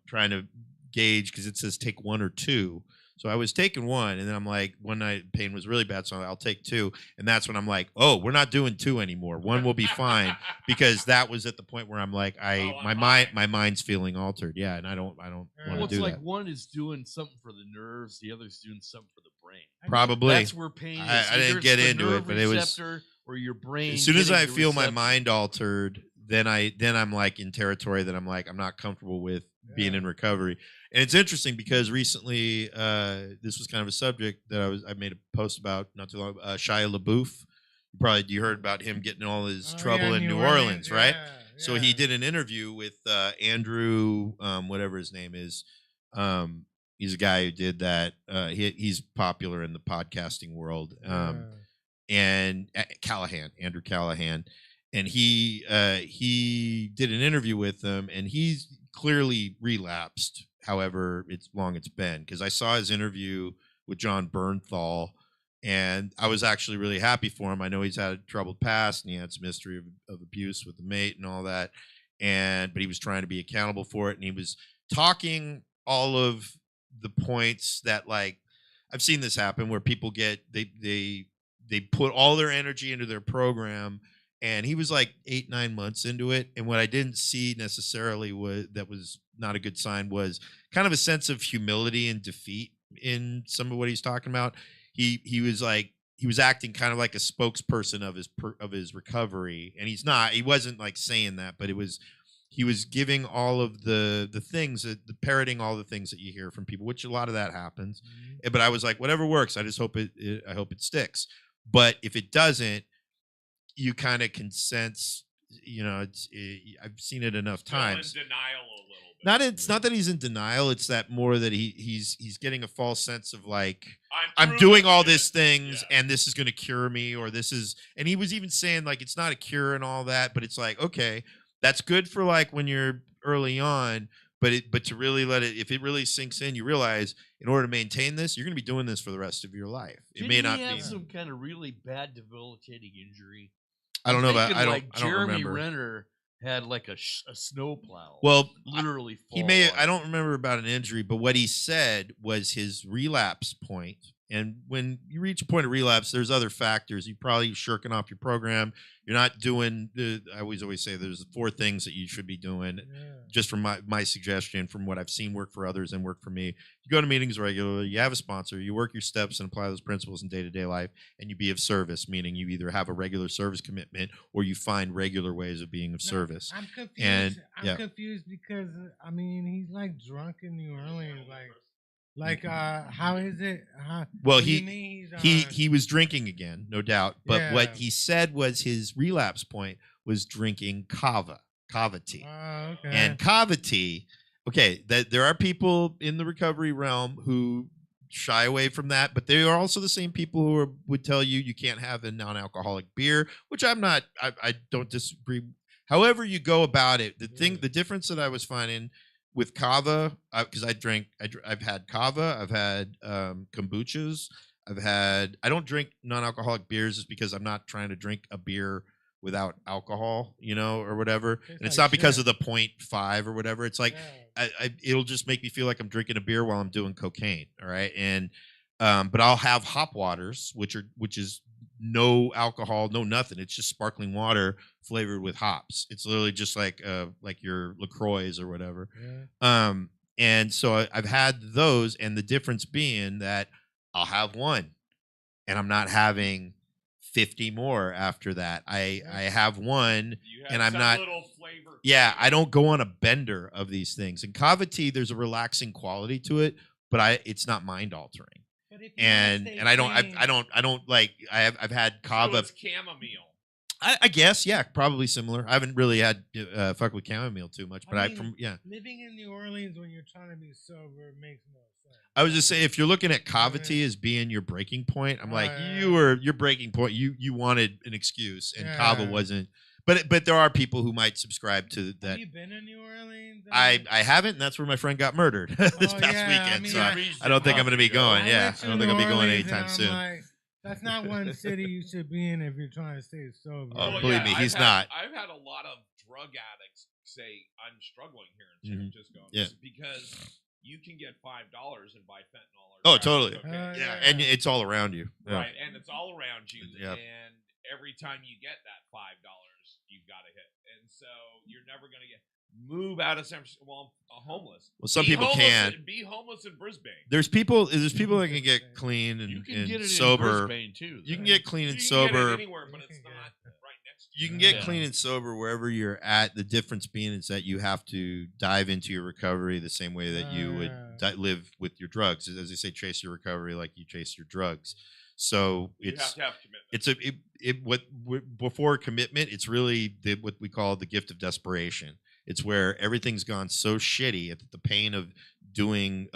trying to gauge, because it says take 1 or 2. So I was taking 1, and then I'm like, one night pain was really bad, so I'll take 2. And that's when I'm like, oh, we're not doing 2 anymore. 1 will be fine, because that was at the point where I'm like, my mind's feeling altered. Yeah, and I don't want to do it's that. like one is doing something for the nerves, the other's doing something for the brain. Probably. That's where pain is. I didn't get into it, but it was or your brain. As soon as I feel my mind altered, then I'm like in territory that I'm like, I'm not comfortable with being in recovery. And it's interesting because recently, this was kind of a subject that I made a post about not too long ago. Shia LaBeouf. You heard about him getting all his trouble in New Orleans, right? Yeah. So he did an interview with Andrew, whatever his name is. He's a guy who did that. He's popular in the podcasting world. And Andrew Callahan, and he did an interview with him, and he's clearly relapsed. However long it's been, because I saw his interview with John Bernthal, and I was actually really happy for him. I know he's had a troubled past, and he had some history of abuse with the mate and all that, but he was trying to be accountable for it, and he was talking all of the points that, like, I've seen this happen where people they put all their energy into their program. And he was like 8-9 months into it. And what I didn't see necessarily was not a good sign was kind of a sense of humility and defeat in some of what he's talking about. He was acting kind of like a spokesperson of his recovery. And he wasn't like saying that, but he was giving all of the things, parroting all the things that you hear from people, which a lot of that happens. Mm-hmm. But I was like, whatever works. I just hope I hope it sticks. But if it doesn't, you kind of can sense, I've seen it enough times. In denial a little bit. It's not that he's in denial. It's that more that he's getting a false sense of like, I'm doing all these things and this is going to cure me, or this is, and he was even saying like, it's not a cure and all that, but it's like, okay, that's good for like when you're early on, but to really if it really sinks in, you realize in order to maintain this, you're going to be doing this for the rest of your life. It may not be some kind of really bad debilitating injury. I don't know about. I don't Jeremy remember. Renner had like a snowplow. Well, literally. He may. I don't remember about an injury, but what he said was his relapse point. And when you reach a point of relapse, there's other factors. You're probably shirking off your program. You're not doing. I always say there's 4 things that you should be doing. Just from my suggestion, from what I've seen work for others and work for me. You go to meetings regularly. You have a sponsor. You work your steps and apply those principles in day-to-day life, and you be of service. Meaning you either have a regular service commitment or you find regular ways of being of service. I'm confused. I'm confused because he's like drunk in New Orleans, like how is it? Well, he was drinking again, no doubt. But what he said was his relapse point was drinking kava tea. Okay. And kava tea, that there are people in the recovery realm who shy away from that, but they are also the same people who would tell you can't have a non-alcoholic beer, which I'm not. I don't disagree. However you go about it, the difference that I was finding with kava, because I've had kava, I've had kombuchas, I don't drink non-alcoholic beers just because I'm not trying to drink a beer without alcohol, or whatever. And it's not because of the 0.5 or whatever. It's like, it'll just make me feel like I'm drinking a beer while I'm doing cocaine. All right. And But I'll have hop waters, which is no alcohol, no nothing. It's just sparkling water flavored with hops. It's literally just like your LaCroix or whatever. Yeah. And so I've had those, and the difference being that I'll have one, and I'm not having 50 more after that. I have one, You have and I'm some not. little flavor. Yeah, I don't go on a bender of these things. And kava tea, there's a relaxing quality to it, but it's not mind altering. But if you wanna And stay and I clean- don't like I've had So kava. it's chamomile. I guess, yeah, probably similar. I haven't really had fuck with chamomile too much, but I I mean, from yeah. living in New Orleans when you're trying to be sober makes no sense. I was just saying, if you're looking at kava tea as being your breaking point, I'm like, yeah. your breaking point. You wanted an excuse, and kava Yeah. wasn't. But there are people who might subscribe to that. Have you been in New Orleans? I haven't, and that's where my friend got murdered this Oh, past yeah, weekend. I mean, so I- I don't think I'm going to be going. I Yeah, went I to don't think New I'll be going Orleans, anytime and I'm soon. like, that's not one city you should be in if you're trying to stay sober. Oh, Well, believe me, he's not. I've had a lot of drug addicts say I'm struggling here in San Mhm. Francisco. Yeah. Because you can get $5 and buy fentanyl. Or Oh, crack totally. cocaine. Yeah, Yeah. and it's all around you. Yeah. Right, and it's all around you. Yeah. And every time you get that $5, you've got to hit. And so you're never going to move out of San Francisco. Well, I'm homeless. Well, some Be people homeless can't. Be homeless in Brisbane. There's people that can get clean You and, can and get it sober. in Brisbane too. You can though. get clean You and can get it sober. anywhere, but You it's can not get right next to You you. can get Yeah. clean and sober wherever you're at. The difference being is that you have to dive into your recovery the same way that you would live with your drugs. As they say, chase your recovery like you chase your drugs. So You have it's to have commitment. before commitment, it's really what we call the gift of desperation. It's where everything's gone so shitty that the pain of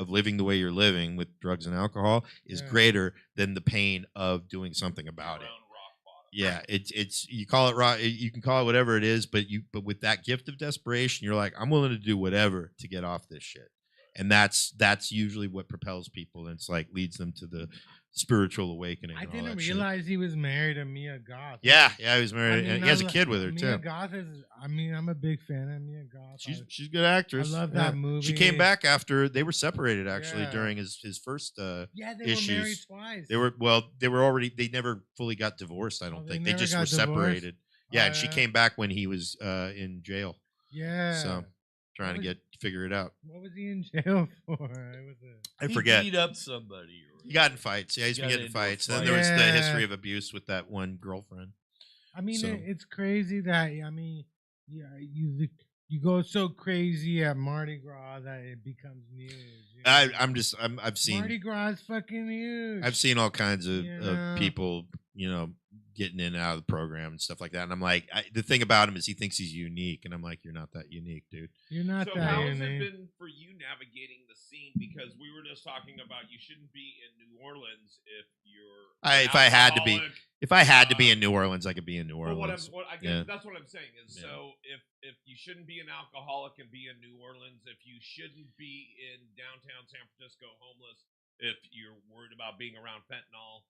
living the way you're living with drugs and alcohol is Yeah. greater than the pain of doing something about Your it. own rock bottom. Yeah, it's you call it rock, you can call it whatever it is, but with that gift of desperation, you're like, I'm willing to do whatever to get off this shit. And that's usually what propels people, and it's like leads them to the spiritual awakening. I and all didn't that shit. realize he was married to Mia Goth. Yeah, he was married. I mean, he has a I kid with her Mia too. Goth is. I mean, I'm a big fan of Mia Goth. She's a good actress. I love Yeah. that movie. She came back after they were separated actually Yeah. during his first Yeah, they were married issues. twice. They were already they never fully got divorced, I don't they think. They never just got were divorced? separated. Yeah, Oh, and she yeah. came back when he was in jail. Yeah. So trying to was- figure it out. What was he in jail for? It was I He forget. beat up somebody. He got in fights. Yeah, he's He been got getting in into a fights. Then fight. there was the Yeah. history of abuse with that one girlfriend. I mean, So- it's crazy that yeah, you go so crazy at Mardi Gras that it becomes news. you know? I've seen Mardi Gras is fucking huge. I've seen all kinds of Yeah. people, getting in and out of the program and stuff like that. And I'm like, the thing about him is he thinks he's unique, and I'm like, you're not that unique, dude. You're not So that how has unique. it been for you navigating the scene? Because we were just talking about you shouldn't be in New Orleans if you're an If I had to be- alcoholic. If I had to be in New Orleans, I could be in New But Orleans. Yeah. that's what I'm saying is Yeah. so if you shouldn't be an alcoholic and be in New Orleans, if you shouldn't be in downtown San Francisco homeless, if you're worried about being around fentanyl,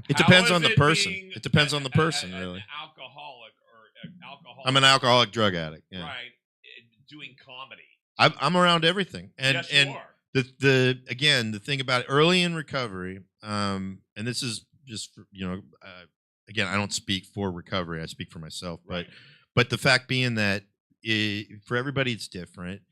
It how depends is on the it person. being It depends on the person, an really. alcoholic or an alcoholic. I'm an alcoholic drug addict. Yeah. right? Doing comedy. I'm around everything, and yes, and you are. the thing about it, early in recovery, and this is just for, again, I don't speak for recovery, I speak for myself, Right. but the fact being that for everybody it's different,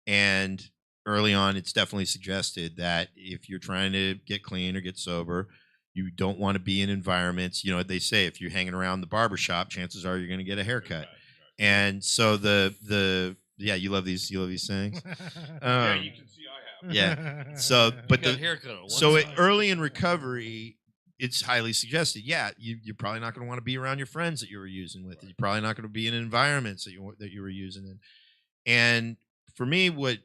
and early on it's definitely suggested that if you're trying to get clean or get sober, you don't want to be in environments, they say if you're hanging around the barbershop, chances are you're going to get a haircut. Right. And so yeah, you love these sayings. Yeah, you can see I have. Yeah. So, but Got a the haircut on one so side. early in recovery, it's highly suggested. Yeah, you're probably not going to want to be around your friends that you were using with. You're probably not going to be in environments that you were using in. And for me, what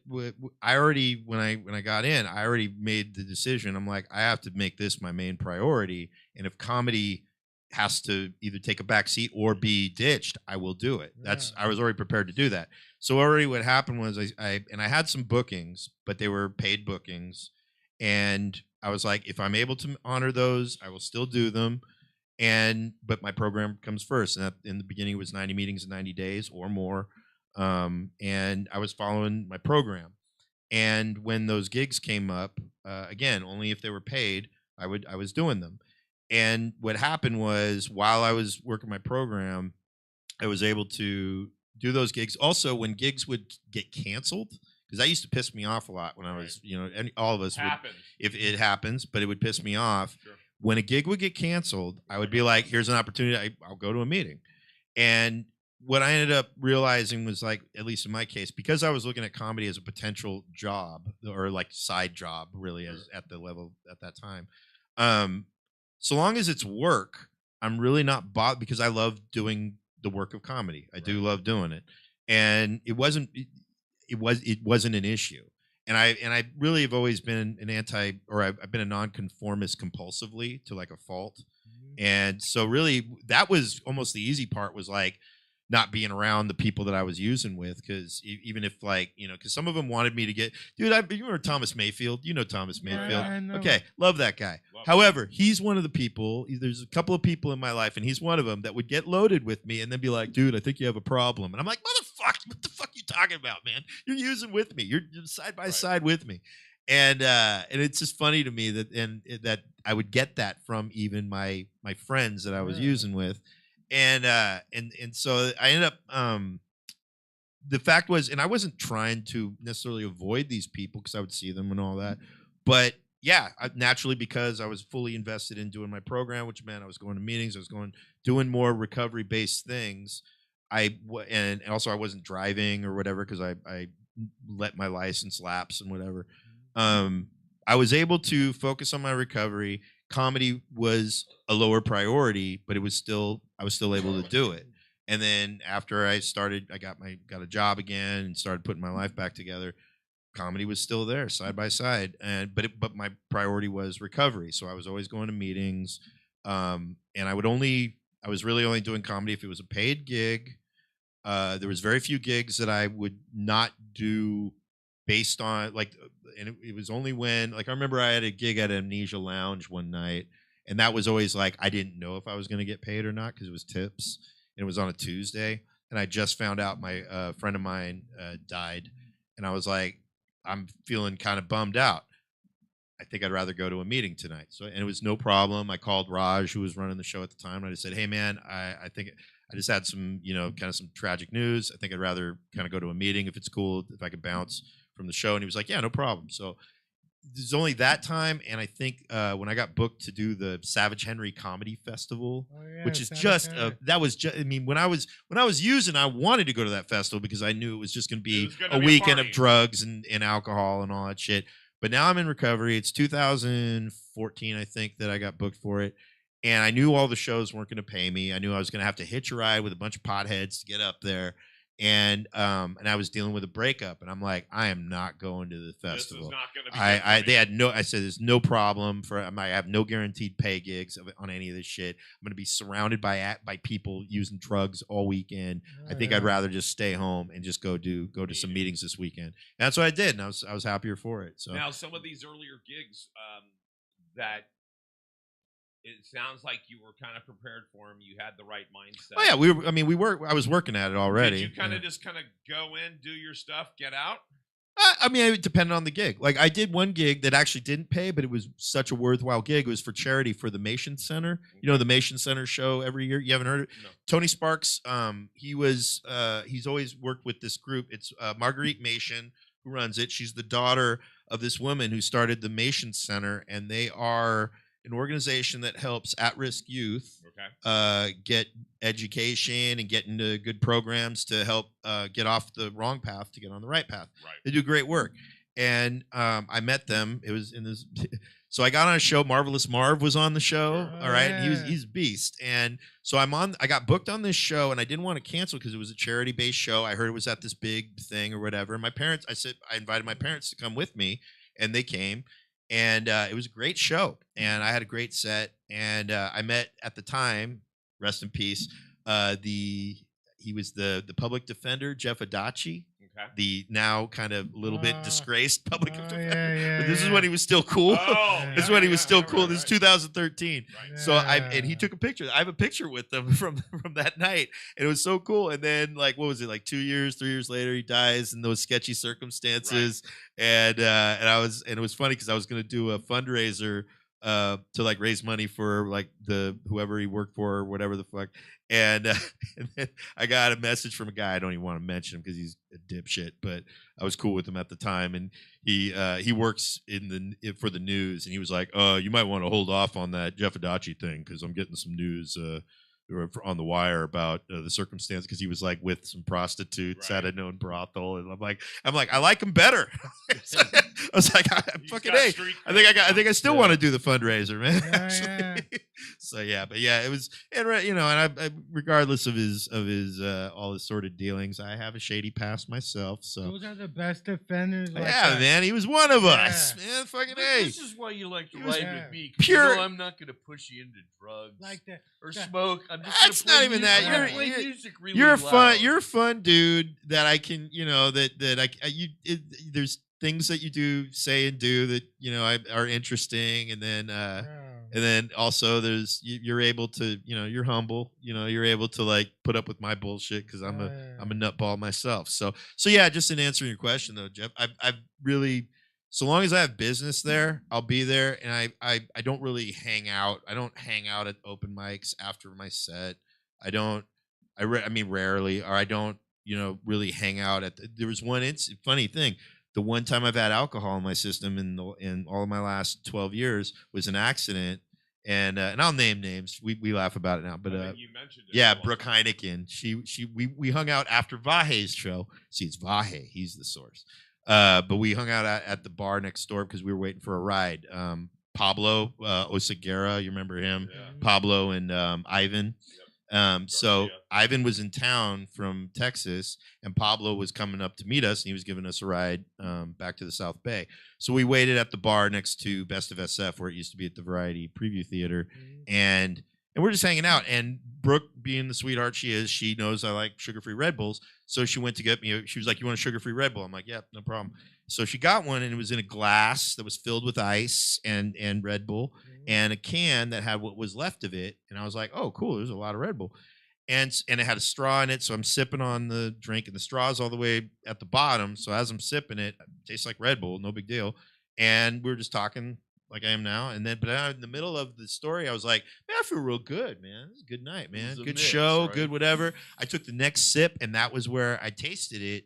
I already when I got in, I already made the decision. I'm like, I have to make this my main priority. And if comedy has to either take a back seat or be ditched, I will do it. I was already prepared to do that. So already what happened was I had some bookings, but they were paid bookings. And I was like, if I'm able to honor those, I will still do them. But my program comes first. And that, in the beginning, it was 90 meetings in 90 days or more. And I was following my program. And when those gigs came up, again, only if they were paid, I was doing them. And what happened was, while I was working my program, I was able to do those gigs. Also, when gigs would get canceled, because that used to piss me off a lot when I was, all of us would, Happens. if it happens, but it would piss me off. Sure. When a gig would get canceled, I would be like, here's an opportunity. I'll go to a meeting. And what I ended up realizing was, like, at least in my case, because I was looking at comedy as a potential job, or like side job, really, as at the level at that time. So long as it's work, I'm really not bothered, because I love doing the work of comedy. I do love doing it. And it wasn't an issue. And I really have always been I've been a nonconformist compulsively, to like a fault. And so really that was almost the easy part, was like not being around the people that I was using with, because even if, like, because some of them wanted me to get, dude, you remember Thomas Mayfield? You know Thomas Mayfield. Yeah, I know. Okay, love that guy. Love However, he's one of the people, there's a couple of people in my life, and he's one of them, that would get loaded with me and then be like, dude, I think you have a problem. And I'm like, motherfucker, what the fuck you talking about, man? You're using with me. You're side by side with me. And it's just funny to me that I would get that from even my friends that I was using with. And so I ended up, the fact was, and I wasn't trying to necessarily avoid these people, because I would see them and all that, but yeah, naturally, because I was fully invested in doing my program, which meant I was going to meetings, I was doing more recovery based things. And also I wasn't driving or whatever, because I let my license lapse and whatever. I was able to focus on my recovery. Comedy was a lower priority, but I was still able to do it. And then after I got a job again and started putting my life back together, comedy was still there side by side. But my priority was recovery. So I was always going to meetings. And I was really only doing comedy if it was a paid gig. There was very few gigs that I would not do based on, like, and it was only when, like, I remember I had a gig at Amnesia Lounge one night, and that was always like, I didn't know if I was going to get paid or not, because it was tips, and it was on a Tuesday, and I just found out my friend of mine died, and I was like, I'm feeling kind of bummed out. I think I'd rather go to a meeting tonight. So, and it was no problem. I called Raj, who was running the show at the time, and I just said, hey man, I think I just had some, kind of some tragic news. I think I'd rather kind of go to a meeting if it's cool, if I could bounce from the show. And he was like, yeah, no problem. So there's only that time. And I think when I got booked to do the Savage Henry Comedy Festival, which is just, I mean, when I was using, I wanted to go to that festival because I knew it was just going to be a weekend of drugs and alcohol and all that shit. But now I'm in recovery. It's 2014, I think, that I got booked for it. And I knew all the shows weren't going to pay me. I knew I was going to have to hitch a ride with a bunch of potheads to get up there. And I was dealing with a breakup, and I'm like, I am not going to the festival. This is not going to be I said, there's no problem I have no guaranteed pay gigs on any of this shit. I'm going to be surrounded by people using drugs all weekend. I think I'd rather just stay home and just go to some meetings this weekend. And that's what I did, and I was happier for it. So now some of these earlier gigs that it sounds like you were kind of prepared for them. You had the right mindset. Oh yeah, I was working at it already. Did you just kind of go in, do your stuff, get out? I mean, it depended on the gig. Like, I did one gig that actually didn't pay, but it was such a worthwhile gig. It was for charity for the Mation Center. You know, the Mation Center show every year. You haven't heard it? No. Tony Sparks, he's always worked with this group. It's Marguerite Mation who runs it. She's the daughter of this woman who started the Mation Center, and they are an organization that helps at-risk youth get education and get into good programs to help get off the wrong path to get on the right path. Right. They do great work. And I met them. It was in this. So I got on a show. Marvelous Marv was on the show. All right. Yeah. And he's a beast. And so I got booked on this show, and I didn't want to cancel because it was a charity-based show. I heard it was at this big thing or whatever. And I invited my parents to come with me, and they came. And it was a great show, and I had a great set. And I met at the time, rest in peace, he was the public defender, Jeff Adachi. the now kind of a little bit disgraced public defender. Yeah, But this is when he was still cool. Oh, This is yeah, when he was still cool. right, This is right. 2013. Right. So and he took a picture. I have a picture with them from that night, and it was so cool. And then like what was it, like 3 years later, he dies in those sketchy circumstances. And it was funny because I was gonna do a fundraiser to like raise money for like the whoever he worked for or whatever the fuck. And, and then I got a message from a guy. I don't even want to mention him because he's a dipshit, but I was cool with him at the time. And he works for the news, and he was like, you might want to hold off on that Jeff Adachi thing because I'm getting some news on the wire about the circumstance, because he was like with some prostitutes at a known brothel, and I'm like I like him better. I was like, He's fucking got A. street I think cred I still want to do the fundraiser, man. Yeah, actually. So yeah, but yeah, it was, and you know, and I regardless of his all his sordid dealings, I have a shady past myself. So those are the best defenders. Like yeah, that. man, he was one of us, man. Fucking But A. this is why you like to He was ride Yeah. with me. 'Cause pure- You know I'm not going to push you into drugs Like that. or that- smoke. I'm just That's gonna play not even music. that. I You're- play you're- music really You're loud. you're a fun dude that I can, you know, there's things that you do, say and do that, you know, are interesting. And then Yeah. and then also there's you're able to, you know, you're humble, you know, you're able to like put up with my bullshit because I'm a nutball myself. So yeah, just in answering your question though, Jeff, I've really, so long as I have business there, I'll be there. And I don't really hang out. I don't hang out at open mics after my set. I mean rarely, or I don't, you know, really hang out there was one funny thing. The one time I've had alcohol in my system in all of my last 12 years was an accident. And I'll name names. We laugh about it now, but I think you mentioned it. yeah, once. Brooke Heineken. We hung out after Vahe's show. See, it's Vahe. He's the source. But we hung out at the bar next door because we were waiting for a ride. Pablo Oseguera, you remember him? Yeah. Pablo and Ivan. So Garcia. Ivan was in town from Texas, and Pablo was coming up to meet us, and he was giving us a ride back to the South Bay. So we waited at the bar next to Best of SF, where it used to be at the Variety Preview Theater, and we're just hanging out. And Brooke, being the sweetheart she is, she knows I like sugar-free Red Bulls, so she went to get me. She was like, "You want a sugar-free Red Bull?" I'm like, "Yep, no problem." So she got one, and it was in a glass that was filled with ice and Red Bull, and a can that had what was left of it. And I was like, "Oh, cool! There's a lot of Red Bull," and it had a straw in it. So I'm sipping on the drink, and the straw's all the way at the bottom. So as I'm sipping it tastes like Red Bull, no big deal. And we were just talking like I am now. And then, but in the middle of the story, I was like, "Man, I feel real good, man. This is a good night, man. was a Good mix, show, right? good whatever." I took the next sip, and that was where I tasted it.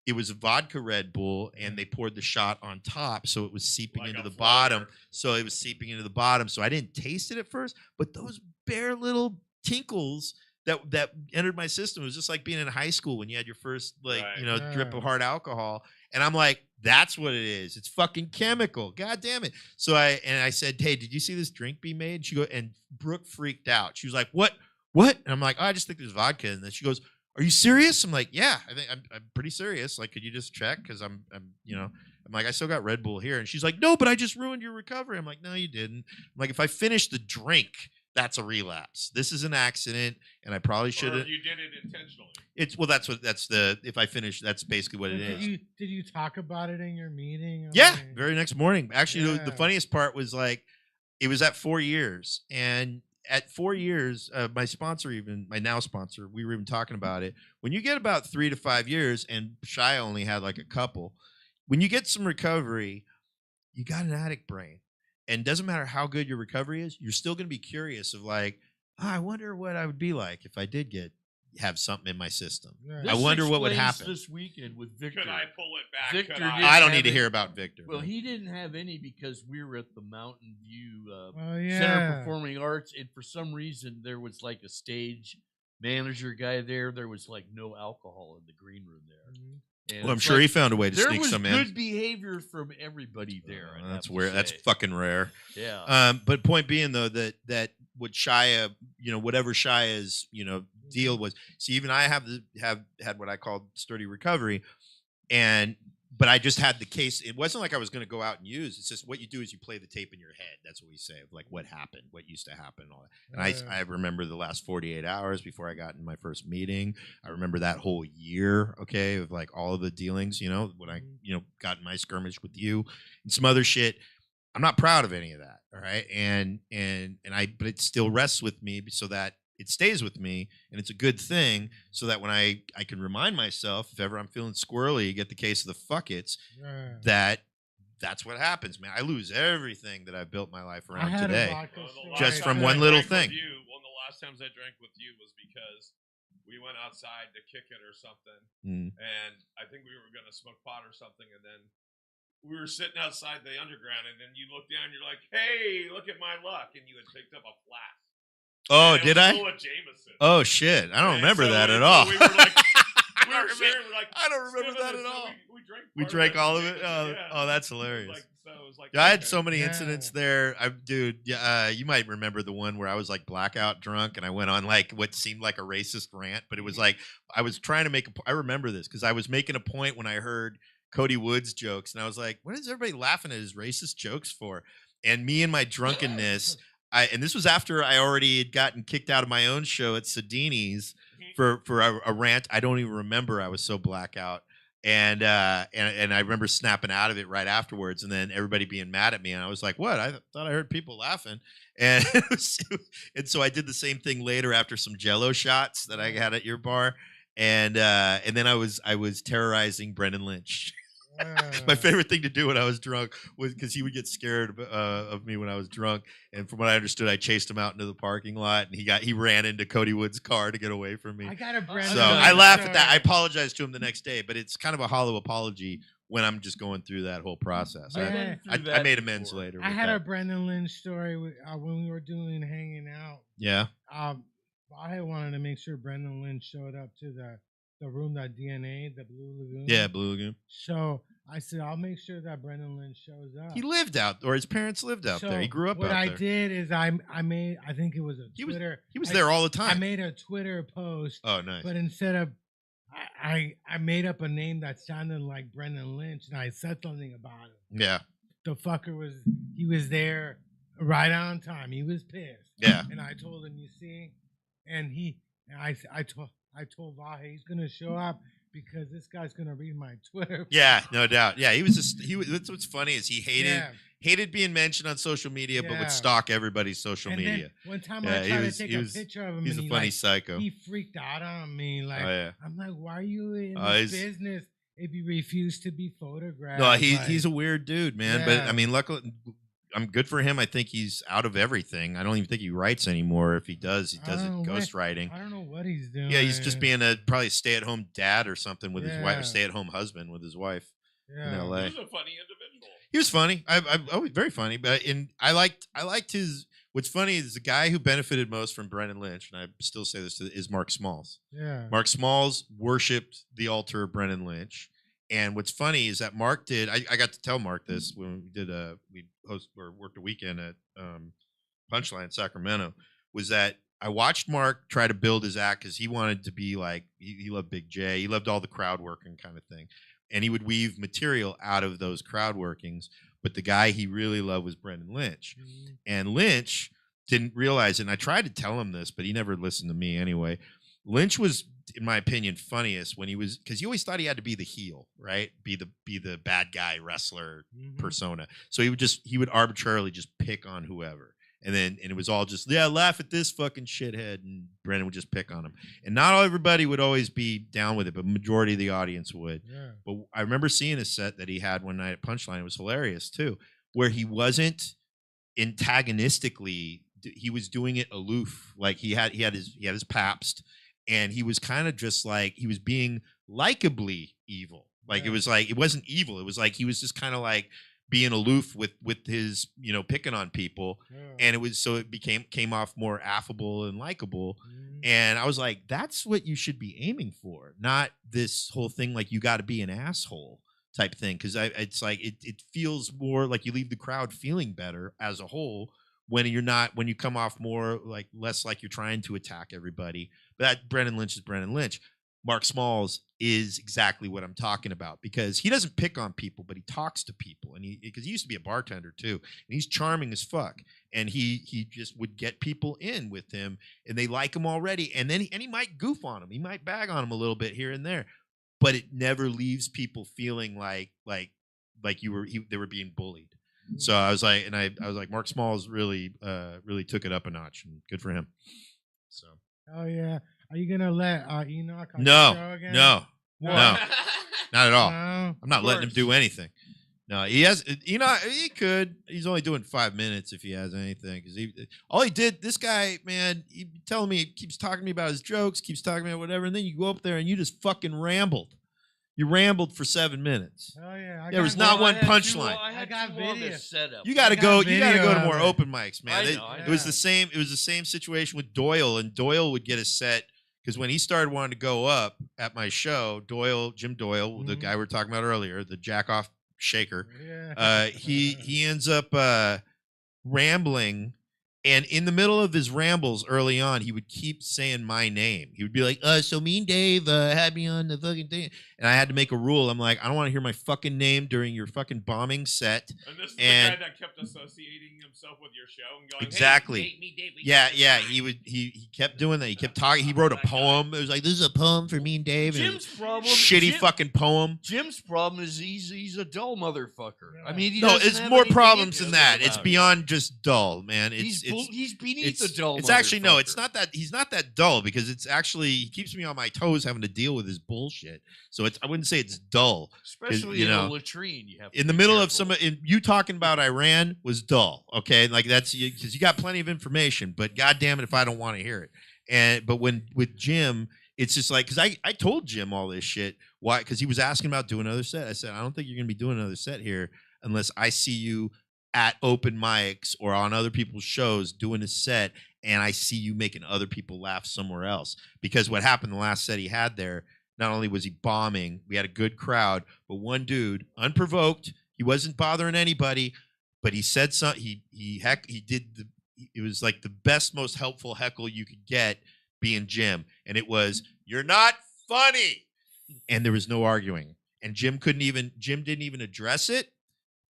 It was a vodka Red Bull, and they poured the shot on top, so it was seeping Like into a the floater. bottom. So it was seeping into the bottom. So I didn't taste it at first, but those bare little tinkles that entered my system, it was just like being in high school when you had your first drip of hard alcohol. And I'm like, that's what it is. It's fucking chemical. God damn it. So I said, "Hey, did you see this drink be made?" And Brooke freaked out. She was like, "What? And I'm like, "Oh, I just think there's vodka." And then she goes, "Are you serious?" I'm like, "Yeah, I think I'm pretty serious. Like, could you just check?" Because I'm like, "I still got Red Bull here." And she's like, "No, but I just ruined your recovery." I'm like, "No, you didn't." I'm like, "If I finish the drink, that's a relapse. This is an accident, and I probably Or shouldn't." you did it intentionally. If I finish, that's basically what it Did is. Did you talk about it in your meeting? Yeah, very next morning. Actually, the Yeah. funniest part was like, it was at 4 years, and at 4 years, my sponsor, even my now sponsor, we were even talking about it. When you get about 3 to 5 years, and Shia only had like a couple, when you get some recovery, you got an addict brain, and it doesn't matter how good your recovery is, you're still going to be curious of like, I wonder what I would be like if I did have something in my system. Yeah. I wonder what would explains happen. this weekend with Victor. Could I pull it back? Victor Could did- I don't have need to it- hear about Victor. Well, man. he didn't have any because we were at the Mountain View Oh Center yeah. of Performing Arts, and for some reason there was like a stage manager guy there. There was like no alcohol in the green room there. Mhm. And Well, I'm it's sure like, he found a way to there sink was some good in. behavior from everybody there. I'd That's have to weird. That's say. fucking rare. Yeah. But point being though that what Shia, whatever Shia's, deal was. See, even I have had what I call sturdy recovery, and but I just had the case. It wasn't like I was going to go out and use. It's just what you do is you play the tape in your head. That's what we say of like what happened, what used to happen, all that. And I remember the last 48 hours before I got in my first meeting. I remember that whole year, okay, of like all of the dealings, when I, got in my skirmish with you and some other shit. I'm not proud of any of that. All right. But it still rests with me so that it stays with me, and it's a good thing so that when I can remind myself, if ever I'm feeling squirrely, get the case of the fuck it's, that's what happens, man. I lose everything that I built my life around today. Just from one little thing. One of the last times I drank with you was because we went outside to kick it or something, and I think we were going to smoke pot or something, and then we were sitting outside the underground, and then you look down, and you're like, hey, look at my luck, and you had picked up a flask. Oh, did I? Jameson. Oh shit! I don't remember that at all. We were like, I don't remember that at all. We drank drank all of it. Yeah. Oh, that's hilarious. It was like, I had so many incidents there. Dude, you might remember the one where I was like blackout drunk and I went on like what seemed like a racist rant, but it was like I was trying to make I remember this because I was making a point when I heard Cody Woods jokes, and I was like, what is everybody laughing at his racist jokes for? And me and my drunkenness. And this was after I already had gotten kicked out of my own show at Sedini's for a rant. I don't even remember. I was so blackout, and I remember snapping out of it right afterwards, and then everybody being mad at me, and I was like, "What? I thought I heard people laughing," and and so I did the same thing later after some Jello shots that I had at your bar, and then I was terrorizing Brendan Lynch. My favorite thing to do when I was drunk was because he would get scared of me when I was drunk, and from what I understood, I chased him out into the parking lot, and he ran into Cody Wood's car to get away from me. I got a brand. So I laugh at that. I apologized to him the next day, but it's kind of a hollow apology when I'm just going through that whole process. I made amends later. I had a Brendan Lynch story when we were hanging out. Yeah. I wanted to make sure Brendan Lynch showed up to the room, that DNA, the Blue Lagoon. Yeah, Blue Lagoon. So I said, I'll make sure that Brendan Lynch shows up. He lived out, or his parents lived out there. He grew up out there. What I did is I made, I think it was a Twitter. He was there all the time. I made a Twitter post. Oh, nice. But instead of, I made up a name that sounded like Brendan Lynch, and I said something about him. Yeah. The fucker was there right on time. He was pissed. Yeah. And I told him, you see, and I told Vahe he's gonna show up because this guy's gonna read my Twitter. Yeah, no doubt. Yeah, he was. That's what's funny is he hated being mentioned on social media, but would stalk everybody's social media. Then one time I tried to take a picture of him. He's a funny psycho. He freaked out on me. Like, I'm like, why are you in this business if you refuse to be photographed? No, he's a weird dude, man. Yeah. But I mean, luckily, I'm good for him. I think he's out of everything. I don't even think he writes anymore. If he does, he does it ghostwriting. I don't know what he's doing. Yeah, he's just being probably a stay-at-home dad or something with his wife, stay-at-home husband with his wife in L.A. He was a funny individual. He was funny. I very funny. But I liked his. What's funny is the guy who benefited most from Brendan Lynch, and I still say this is Mark Smalls. Yeah, Mark Smalls worshipped the altar of Brendan Lynch. And what's funny is that Mark did. I got to tell Mark this when we worked a weekend at Punchline Sacramento. Was that I watched Mark try to build his act because he wanted to be like he loved Big J. He loved all the crowd working kind of thing, and he would weave material out of those crowd workings. But the guy he really loved was Brendan Lynch, and Lynch didn't realize it. And I tried to tell him this, but he never listened to me anyway. Lynch was, in my opinion, funniest when he was, because he always thought he had to be the heel, right? Be the bad guy wrestler persona. So he would arbitrarily just pick on whoever, and it was all just laugh at this fucking shithead, and Brendan would just pick on him. And not everybody would always be down with it, but majority of the audience would. Yeah. But I remember seeing a set that he had one night at Punchline. It was hilarious too, where he wasn't antagonistically. He was doing it aloof, like he had his Pabst. And he was kind of just like, he was being likably evil. Like, it was like, it wasn't evil. It was like, he was just kind of like being aloof with his, picking on people. Yeah. And it came off more affable and likable. And I was like, that's what you should be aiming for. Not this whole thing like you got to be an asshole type thing. Cause it's like, it feels more like you leave the crowd feeling better as a whole when you come off more like less like you're trying to attack everybody. But that Brendan Lynch is Brendan Lynch. Mark Smalls is exactly what I'm talking about, because he doesn't pick on people, but he talks to people, and because he used to be a bartender too, and he's charming as fuck, and he just would get people in with him, and they like him already, and then he might goof on him, he might bag on him a little bit here and there, but it never leaves people feeling like they were being bullied. So I was like, Mark Smalls really took it up a notch, and good for him. So. Oh yeah. Are you gonna let Enoch on the No, show again? no, No. no, not at all. No. I'm not letting him do anything. No, he has. He could. He's only doing 5 minutes if he has anything. Because all he did. This guy, man, he telling me, keeps talking to me about his jokes, keeps talking about whatever, and then you go up there and you just fucking rambled. You rambled for 7 minutes. Oh yeah. There was not one punchline. I got video. setup. You got to go. You got to go to more video of it. open mics, man. I It was know. the same. It was the same situation with Doyle, and Doyle would get a set. Because when he started wanting to go up at my show, Jim Doyle, the guy we were talking about earlier, the jack off shaker, Yeah. he ends up rambling, and in the middle of his rambles early on, he would keep saying my name. He would be like, so me and Dave had me on the fucking thing. And I had to make a rule. I'm like, I don't want to hear my fucking name during your fucking bombing set. And this is the guy that kept associating himself with your show and going, exactly. Hey, me, Dave, Yeah. He kept doing that. He kept talking. He wrote a poem. It was like, this is a poem for me and Dave. Jim's problem. Shitty fucking poem. Jim's problem is he's a dull motherfucker. Yeah. I mean, It's more problems than that. It's beyond just dull, man. He's beneath the dull. It's actually no. motherfucker. It's not that he's not that dull, because it's actually he keeps me on my toes having to deal with his bullshit. So I wouldn't say it's dull. Especially you in know, a latrine. You have to In the be middle of careful. you talking about Iran was dull. Okay, like that's because you got plenty of information, but goddamn it if I don't want to hear it. But with Jim, it's just like, because I told Jim all this shit. Why? Because he was asking about doing another set. I said, I don't think you're gonna be doing another set here unless I see you at open mics or on other people's shows doing a set, and I see you making other people laugh somewhere else. Because what happened the last set he had there, not only was he bombing, we had a good crowd, but one dude, unprovoked, he wasn't bothering anybody, but he said something. It was like the best, most helpful heckle you could get, being Jim, and it was, "You're not funny," and there was no arguing, and Jim didn't even address it.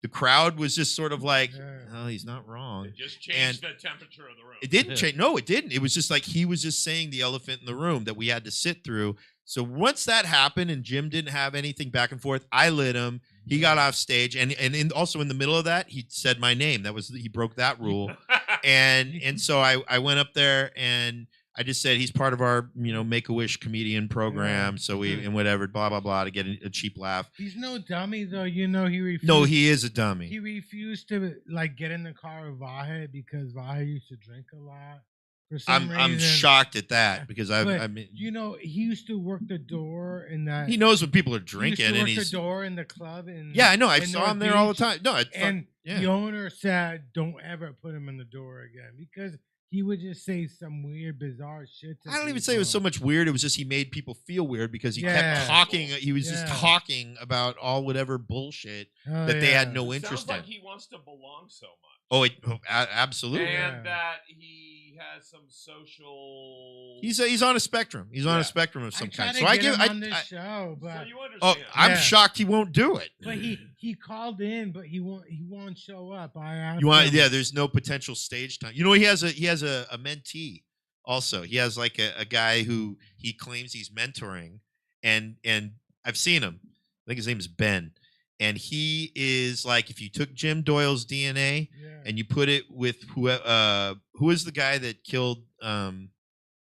The crowd was just sort of like, "Oh, he's not wrong." It just changed the temperature of the room. It didn't change. No, it didn't. It was just like he was just saying the elephant in the room that we had to sit through. So once that happened and Jim didn't have anything back and forth, I lit him. He got off stage, and also in the middle of that, he said my name. He broke that rule, and so I went up there and I just said he's part of our Make-A-Wish comedian program. So and whatever, blah blah blah, to get a cheap laugh. He's no dummy though. He refused. No, he is a dummy. He refused to get in the car with Vahe because Vahe used to drink a lot. For some reason. I'm shocked at that, because I mean, he used to work the door in that. he knows when people are He drinking, used to and work he's the door in the club. yeah, I know. I in saw North him there all the Beach. time. No, The owner said, "Don't ever put him in the door again," because he would just say some weird, bizarre shit. I don't even say it was so much weird. It was just he made people feel weird because he kept Yeah. talking. He was just Yeah. talking about all whatever bullshit Oh, that they had yeah. no It interest sounds like in. he wants to belong so much. Absolutely. Yeah. And that he has some social. He's on a spectrum. He's on Yeah. a spectrum of I some tried kind. to So I get give. him on this I, show, So but you understand. I'm Yeah. shocked he won't do it. he called in, but he won't show up. I asked You want? him. Yeah. There's no potential stage time. He has a mentee. Also, he has like a guy who he claims he's mentoring, and I've seen him. I think his name is Ben, and he is like, if you took Jim Doyle's DNA Yeah. and you put it with who is the guy that killed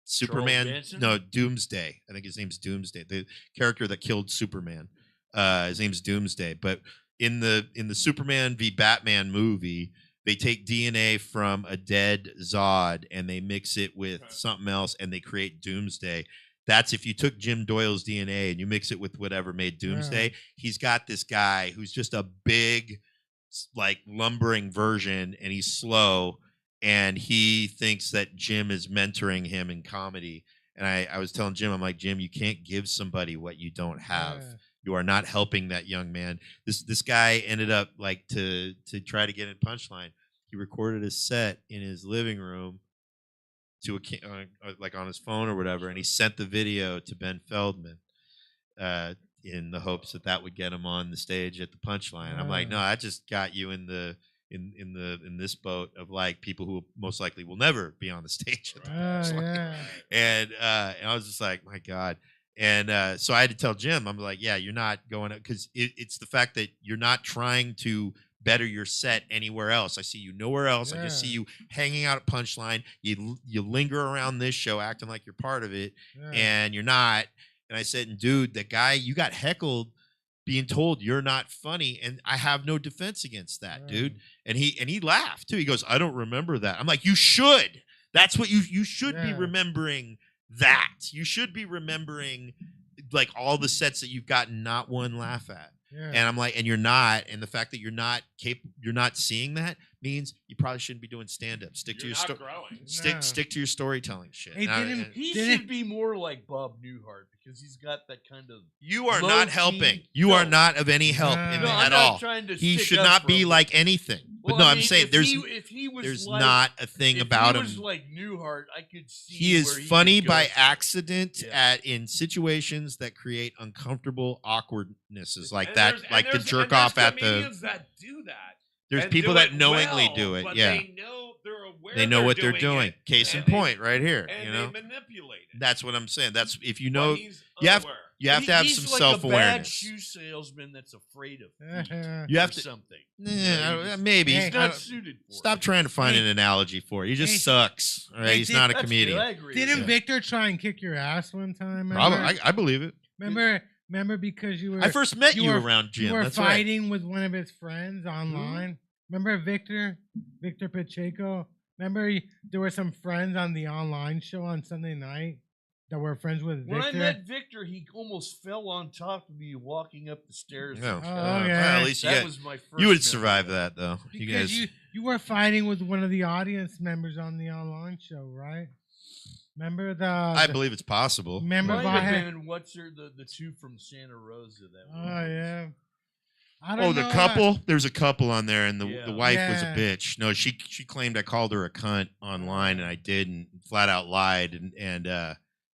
Superman? Manson? No, Doomsday. I think his name's Doomsday. The character that killed Superman. His name's Doomsday. But in the Superman v Batman movie, they take DNA from a dead Zod and they mix it with something else and they create Doomsday. That's if you took Jim Doyle's DNA and you mix it with whatever made Doomsday. He's got this guy who's just a big, like, lumbering version, and he's slow, and he thinks that Jim is mentoring him in comedy. And I was telling Jim, I'm like, Jim, you can't give somebody what you don't have. Yeah. You are not helping that young man. This guy ended up, like, to try to get in Punchline. He recorded a set in his living room to like on his phone or whatever, and he sent the video to Ben Feldman in the hopes that would get him on the stage at the punchline. I'm like, no, I just got you in this boat of like people who most likely will never be on the stage at the punchline. And I was just like, my God. And so I had to tell Jim, I'm like, yeah, you're not going, because it's the fact that you're not trying to better your set anywhere else. I see you nowhere else. I just see you hanging out at Punchline. You linger around this show acting like you're part of it, and you're not. And I said, dude, the guy, you got heckled being told you're not funny, and I have no defense against that, dude. And he laughed too. He goes, I don't remember that. I'm like, you should. That's what you should be remembering. That you should be remembering, like all the sets that you've gotten not one laugh at. And I'm like, and you're not, and the fact that you're not seeing that means you probably shouldn't be doing stand up. Stick to your story. Stick to your storytelling shit. He should be more like Bob Newhart, because he's got that kind of. You are not helping. You are not of any help at all. He should not be like anything. But no, I'm saying there's like, not a thing about him. If he was like Newhart, I could see. He is funny by accident in situations that create uncomfortable awkwardnesses like that, like the jerk off at the. Comedians that do that. There's people that knowingly do it. But yeah, they know they're aware. They know what they're doing. doing. Case in point, right here. And they manipulate it. That's what I'm saying. That's if you know. You have to have some self-awareness. He's like a bad shoe salesman that's afraid of feet you have to something. Maybe he's not suited for Stop trying to find an analogy for it. He just sucks. All right, he's not a comedian. Didn't Victor try and kick your ass one time? Probably, I believe it. Remember because you were. I first met you around Jim. You were That's fighting with one of his friends online. Remember Victor Pacheco? Remember there were some friends on the online show on Sunday night that were friends with Victor. When I met Victor, he almost fell on top of me walking up the stairs. No. Well, at least that was my first. You would survive that, though. Because you were fighting with one of the audience members on the online show, right? Remember I believe it's possible. Remember what's the two from Santa Rosa that? Oh yeah. I don't know the couple. There's a couple on there, and the wife was a bitch. No, she claimed I called her a cunt online, and I didn't. Flat out lied,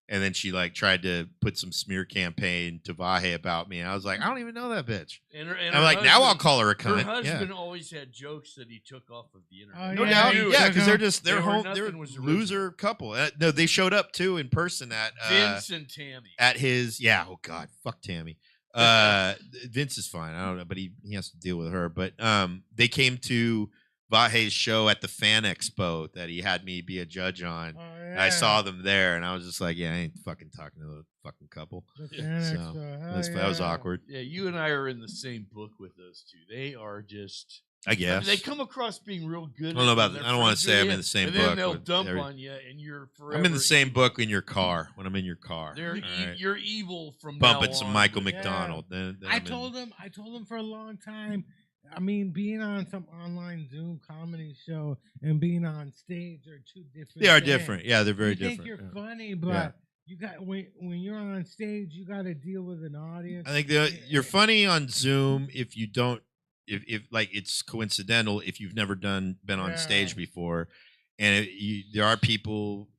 and then she like tried to put some smear campaign to Vahe about me. And I was like, I don't even know that bitch. And I'm like, now I'll call her a cunt. Her husband always had jokes that he took off of the internet. No doubt. Yeah, because they're a loser couple. No, they showed up too in person at Vince and Tammy. At his oh God, fuck Tammy. Vince is fine. I don't know, but he has to deal with her. But they came to Vahe's show at the Fan Expo that he had me be a judge on. I saw them there, and I was just like, I ain't fucking talking to the fucking couple. That was awkward. Yeah, you and I are in the same book with those two. They are just. I guess they come across being real good. I don't know about that. I don't want to say I'm in the same book. And then they'll dump on you, and you're forever. I'm in the same book in your car when I'm in your car. You're evil from bumping now some on. Michael McDonald. Yeah. Then I told him for a long time. I mean, being on some online Zoom comedy show and being on stage are two different. They are things. Different. Yeah, they're very different. You think you're funny, but you got when you're on stage, you got to deal with an audience. I think you're funny on Zoom if you don't. If like it's coincidental if you've never been on stage before, and there are people.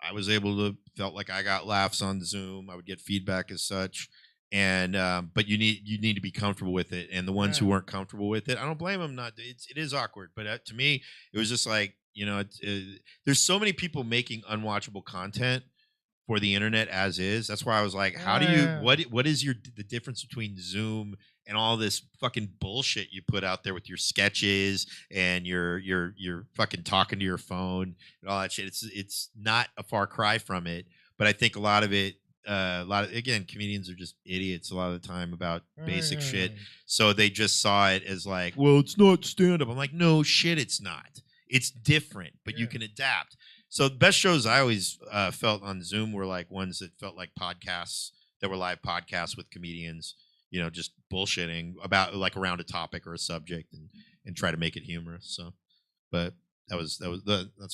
I was able to felt like I got laughs on Zoom. I would get feedback as such. And but you need to be comfortable with it, and the ones who weren't comfortable with it, I don't blame them. It is awkward, but to me, it was just like there's so many people making unwatchable content for the internet as is. That's why I was like, how do you what is the difference between Zoom and all this fucking bullshit you put out there with your sketches and your fucking talking to your phone and all that shit? It's not a far cry from it, but I think a lot of comedians are just idiots a lot of the time about basic shit. So they just saw it as like, well, it's not stand up. I'm like, no shit, it's not. It's different, but you can adapt. So the best shows I always felt on Zoom were like ones that felt like podcasts that were live podcasts with comedians, just bullshitting about like around a topic or a subject and try to make it humorous. So, but that's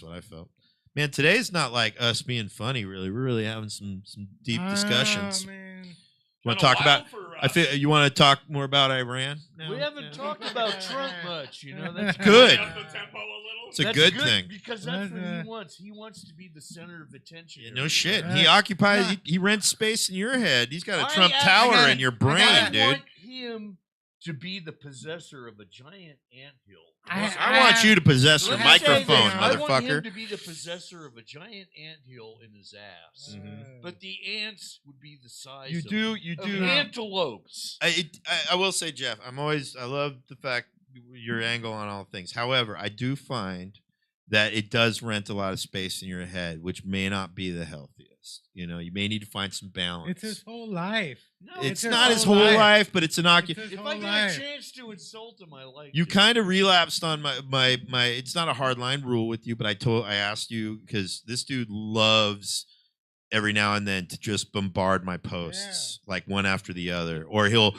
what I felt. Man, today's not like us being funny, really. We're really having some deep discussions. Man. You want to talk about? For I feel you want to talk more about Iran. We haven't talked about Trump much, That's Good. Up the tempo a little. It's a That's good thing. because that's what he wants. He wants to be the center of attention. No shit. Yeah. He occupies. He rents space in your head. He's got a Trump I Tower gotta- in your I brain, gotta- dude. I want him to be the possessor of a giant anthill. I want you to possess your Let me say microphone, this, I want him motherfucker. to be the possessor of a giant anthill in his ass. But the ants would be the size You of, do. You of do. antelopes. I will say, Jeff, I love the fact your angle on all things. However, I do find that it does rent a lot of space in your head, which may not be the healthiest. You may need to find some balance. It's his whole life. No, It's his not his whole whole life. life, but it's an It's his if whole I get life. a chance to insult him, I like You it. kind of relapsed on my. It's not a hard line rule with you, but I asked you because this dude loves every now and then to just bombard my posts like one after the other, or he'll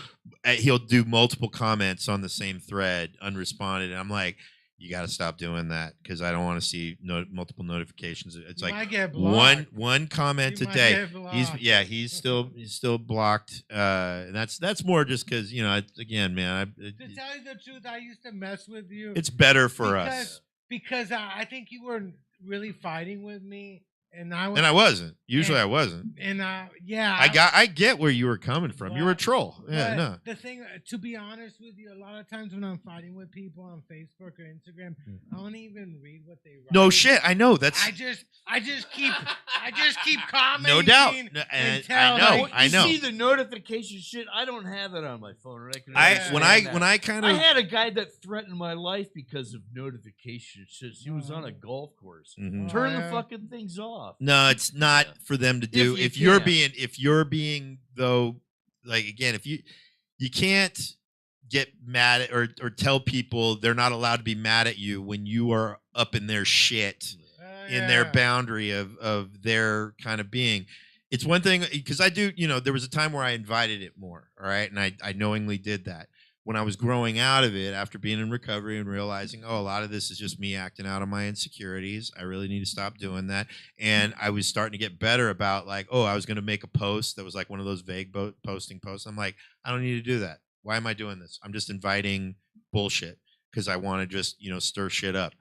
do multiple comments on the same thread unresponded, and I'm like, you got to stop doing that because I don't want to see multiple notifications. It's You like might get blocked. one comment You a might day. get blocked. He's still blocked. And that's more just because again, man, To tell you the truth, I used to mess with you. it's better for us. Because I think you were really fighting with me, and I And I wasn't. Usually I wasn't. And yeah, I get where you were coming from. You were a But- troll. Yeah, but no. The thing, to be honest with you, a lot of times when I'm fighting with people on Facebook or Instagram, I don't even read what they write. No shit. I know. That's I just keep commenting. no doubt. No, and until, I know. like, I You know. see the notification shit? I don't have it on my phone. And I can I understand that. when I kind I of had a guy that threatened my life because of notifications. He was on a golf course. Mhm. Turn the yeah. fucking things off. No, it's not for them to do. If If you you're being though, like again, if you can't get mad at or tell people they're not allowed to be mad at you when you are up in their shit in their boundary of their kind of being. It's one thing because I do, there was a time where I invited it more. All right. And I knowingly did that when I was growing out of it after being in recovery and realizing, a lot of this is just me acting out on my insecurities. I really need to stop doing that. And I was starting to get better about like, I was going to make a post that was like one of those vague posting posts. I'm like, I don't need to do that. Why am I doing this? I'm just inviting bullshit because I want to just, stir shit up.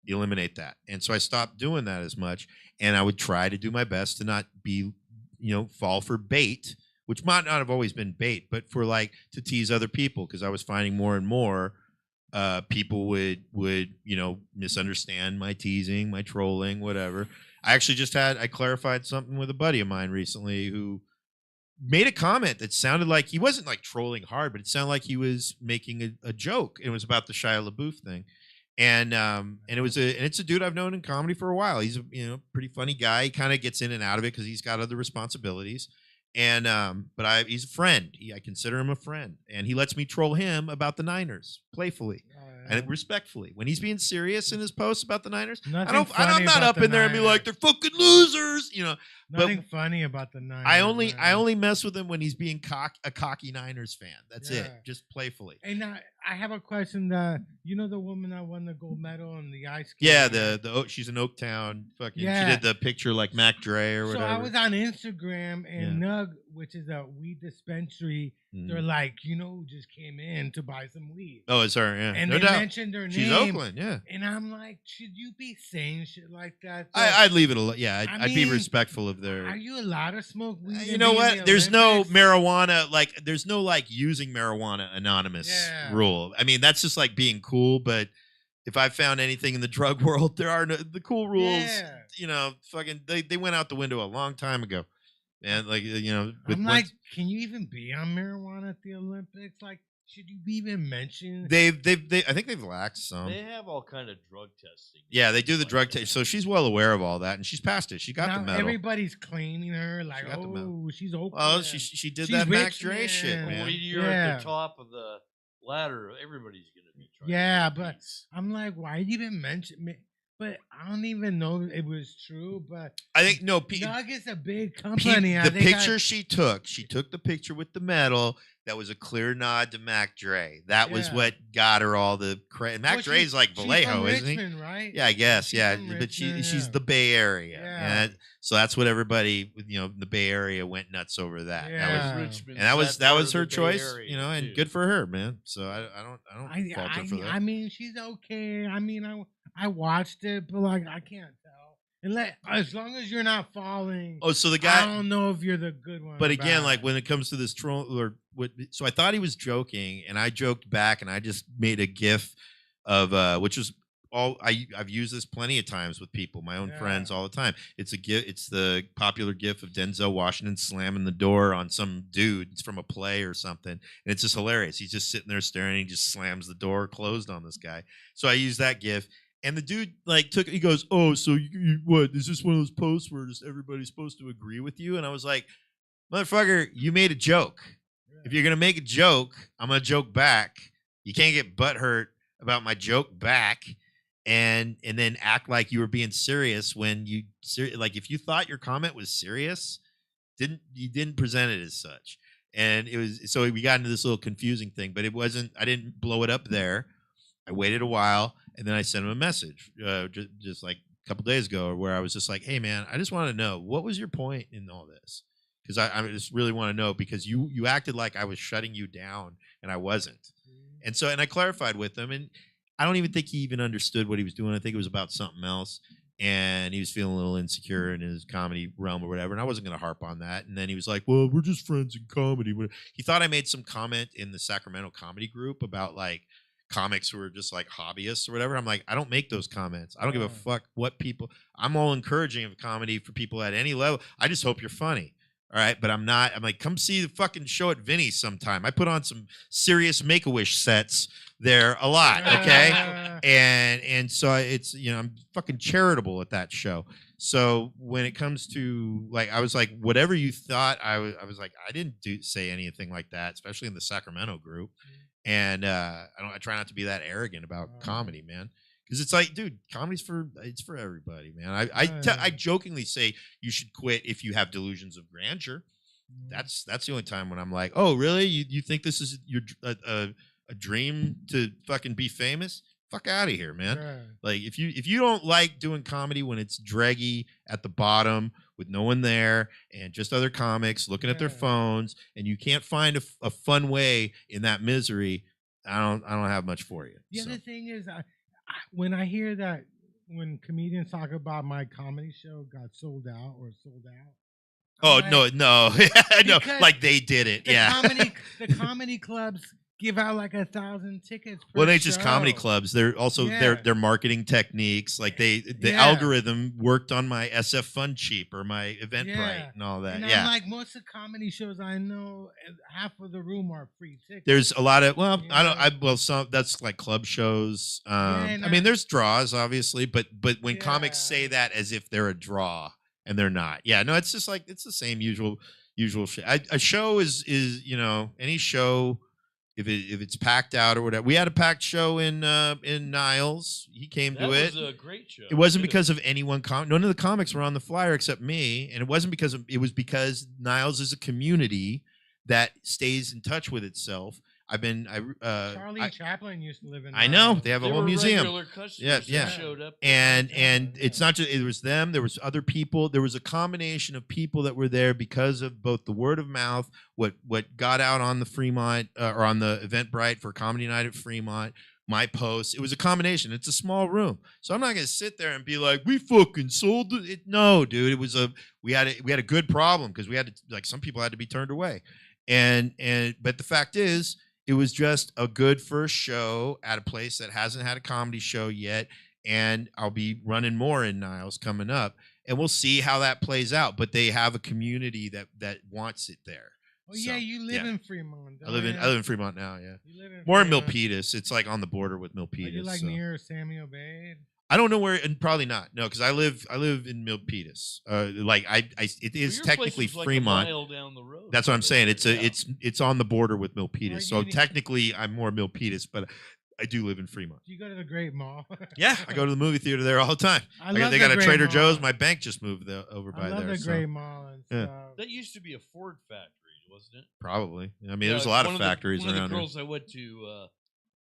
Eliminate that. And so I stopped doing that as much. And I would try to do my best to not be, fall for bait, which might not have always been bait, but for like to tease other people. Cause I was finding more and more people would, misunderstand my teasing, my trolling, whatever. I actually I clarified something with a buddy of mine recently who made a comment that sounded like he wasn't like trolling hard, but it sounded like he was making a joke. It was about the Shia LaBeouf thing. And it's a dude I've known in comedy for a while. He's a pretty funny guy. He kind of gets in and out of it because he's got other responsibilities. And but he's a friend. I consider him a friend, and he lets me troll him about the Niners playfully and respectfully. When he's being serious in his posts about the Niners, I'm not up in there and be like they're fucking losers, Nothing funny about the Niners. I only mess with him when he's being a cocky Niners fan. That's it, just playfully. And now I have a question. The woman that won the gold medal in the ice skating? Yeah, she's in Oaktown. Fucking, she did the picture like Mac Dre or whatever. So I was on Instagram and Nug, which is a weed dispensary. They're like, who just came in to buy some weed. Oh, it's her, yeah. And no they doubt. mentioned her name. She's Oakland, yeah. And I'm like, should you be saying shit like that? I'd leave it alone. Yeah, I'd be mean, respectful of their. Are you allowed to smoke weed? You know what? There's no marijuana, there's no using marijuana anonymous rule. I mean, that's just like being cool. But if I found anything in the drug world, there are the cool rules. Fucking, they went out the window a long time ago. And I'm like, can you even be on marijuana at the Olympics? Like, should you even mention? I think they've laxed some. They have all kind of drug testing. Yeah, they do the drug test. So she's well aware of all that, and she's passed it. She got the medal. Everybody's claiming her like, she's open. Oh, she did that Mac Dre shit, man. When you're at the top of the ladder, everybody's gonna be trying. Yeah, but I'm like, why did you even mention me? but I don't even know if it was true. But I think no. Nugget's a big company. The picture she took the picture with the medal. That was a clear nod to Mac Dre. That was what got her all the credit. Mac Dre's like Vallejo, isn't he? Right? Yeah, I guess. She's Yeah, from but Richmond, she's the Bay Area. Yeah. And so that's what everybody, the Bay Area went nuts over that. Yeah. That was, Richmond, and that was her Bay choice, Area, and too. good for her, man. So I don't fault her for that. I mean, she's okay. I mean, I watched it, but like I can't tell. As long as you're not falling. Oh, so the guy. I don't know if you're the good one. But again, bad. like when it comes to this troll, so I thought he was joking, and I joked back, and I just made a GIF of which was all I've used this plenty of times with people, my own friends, all the time. It's a GIF. It's the popular GIF of Denzel Washington slamming the door on some dude. It's from a play or something, and it's just hilarious. He's just sitting there staring. And he just slams the door closed on this guy. So I used that GIF. And the dude he goes, oh, so you what? Is this one of those posts where just everybody's supposed to agree with you? And I was like, motherfucker, you made a joke. Yeah. If you're going to make a joke, I'm going to joke back. You can't get butthurt about my joke back and then act like you were being serious when if you thought your comment was serious, you didn't present it as such. And it was, so we got into this little confusing thing, but I didn't blow it up there. I waited a while, and then I sent him a message just like a couple days ago where I was just like, hey, man, I just want to know, what was your point in all this? Because I just really want to know, because you acted like I was shutting you down, and I wasn't. And I clarified with him, and I don't even think he even understood what he was doing. I think it was about something else, and he was feeling a little insecure in his comedy realm or whatever, and I wasn't going to harp on that. And then he was like, well, we're just friends in comedy. He thought I made some comment in the Sacramento comedy group about like comics who are just like hobbyists or whatever. I'm like, I don't make those comments. I don't give a fuck what people. I'm all encouraging of comedy for people at any level. I just hope you're funny. All right, but I'm not. I'm like, come see the fucking show at Vinny's sometime. I put on some serious Make-A-Wish sets there a lot, okay? And so it's, I'm fucking charitable at that show. So when it comes to I was like, whatever you thought, I was like, I didn't say anything like that, especially in the Sacramento group. And I try not to be that arrogant about comedy, man. Because it's like, dude, comedy's for everybody, man. I jokingly say you should quit if you have delusions of grandeur. That's the only time when I'm like, oh, really? You think this is your a dream to fucking be famous? Fuck out of here, man. Right. Like if you don't like doing comedy when it's draggy at the bottom with no one there and just other comics looking at their phones, and you can't find a fun way in that misery, I don't have much for you. The other thing is, when I hear that when comedians talk about my comedy show got sold out. Oh, like, no, like they did it. The comedy clubs give out like 1,000 tickets. Well, they just comedy clubs. They're also their marketing techniques. Like the algorithm worked on my SF Fun Cheap or my Eventbrite and all that. And I'm like, most of the comedy shows I know, half of the room are free tickets. There's a lot of some that's like club shows. I mean, there's draws obviously, but when comics say that as if they're a draw and they're not. Yeah, no, it's just like it's the same usual shit. A show is any show. If it's packed out or whatever, we had a packed show in Niles. He came to it. That was a great show. It wasn't because of anyone. None of the comics were on the flyer except me, and it wasn't because of. It was because Niles is a community that stays in touch with itself. Charlie Chaplin used to live in. I know they have a whole museum. Yeah. Showed up. And it's not just it was them. There was other people. There was a combination of people that were there because of both the word of mouth, what got out on the Fremont or on the Eventbrite for Comedy Night at Fremont. My posts. It was a combination. It's a small room, so I'm not gonna sit there and be like, "We fucking sold it." No, dude. It was we had a good problem because we had to some people had to be turned away, but the fact is. It was just a good first show at a place that hasn't had a comedy show yet, and I'll be running more in Niles coming up, and we'll see how that plays out. But they have a community that wants it there. Oh yeah, you live in Fremont. I live in Fremont now. Yeah, you live in more in Milpitas. It's like on the border with Milpitas. Are you near Samuel Bay? I don't know where, and probably not. No, because I live in Milpitas. It is technically Fremont. A mile down the road. That's what I'm saying. It's on the border with Milpitas. So technically, I'm more Milpitas, but I do live in Fremont. Do you go to the Great Mall? Yeah, I go to the movie theater there all the time. I They love got the a Great Trader Mall. Joe's. My bank just moved over by I love there. the so Great Mall and Yeah. stuff. That used to be a Ford factory, wasn't it? probably. I mean, Yeah, there's a lot one of the- factories One around of the here. girls I went to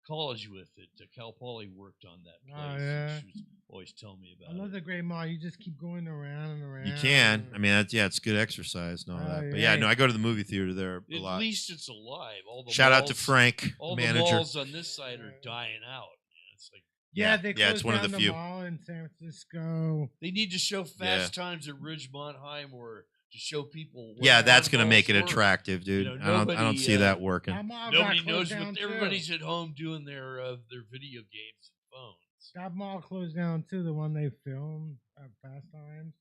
college with at Cal Poly worked on that place. Oh, and yeah. she was always telling me I about love it. the Great Mall. You just keep going around and around. You can. I mean, it's good exercise and all Oh, that. But yeah. yeah, no, I go to the movie theater there a At lot. least it's alive. All the Shout out to malls- Frank, All the the manager. malls on this side are dying out. It's like Yeah, they yeah, closed it's one of down the the few. mall in San Francisco. they need to show Fast Times at Ridgemont or to show people. What Yeah, that's gonna oddballs make it work. attractive, dude. You know, I don't nobody, see that working. That mall got Nobody closed knows down what too. everybody's at home doing their video games and phones. That mall closed down too. The one they filmed at Fast Times.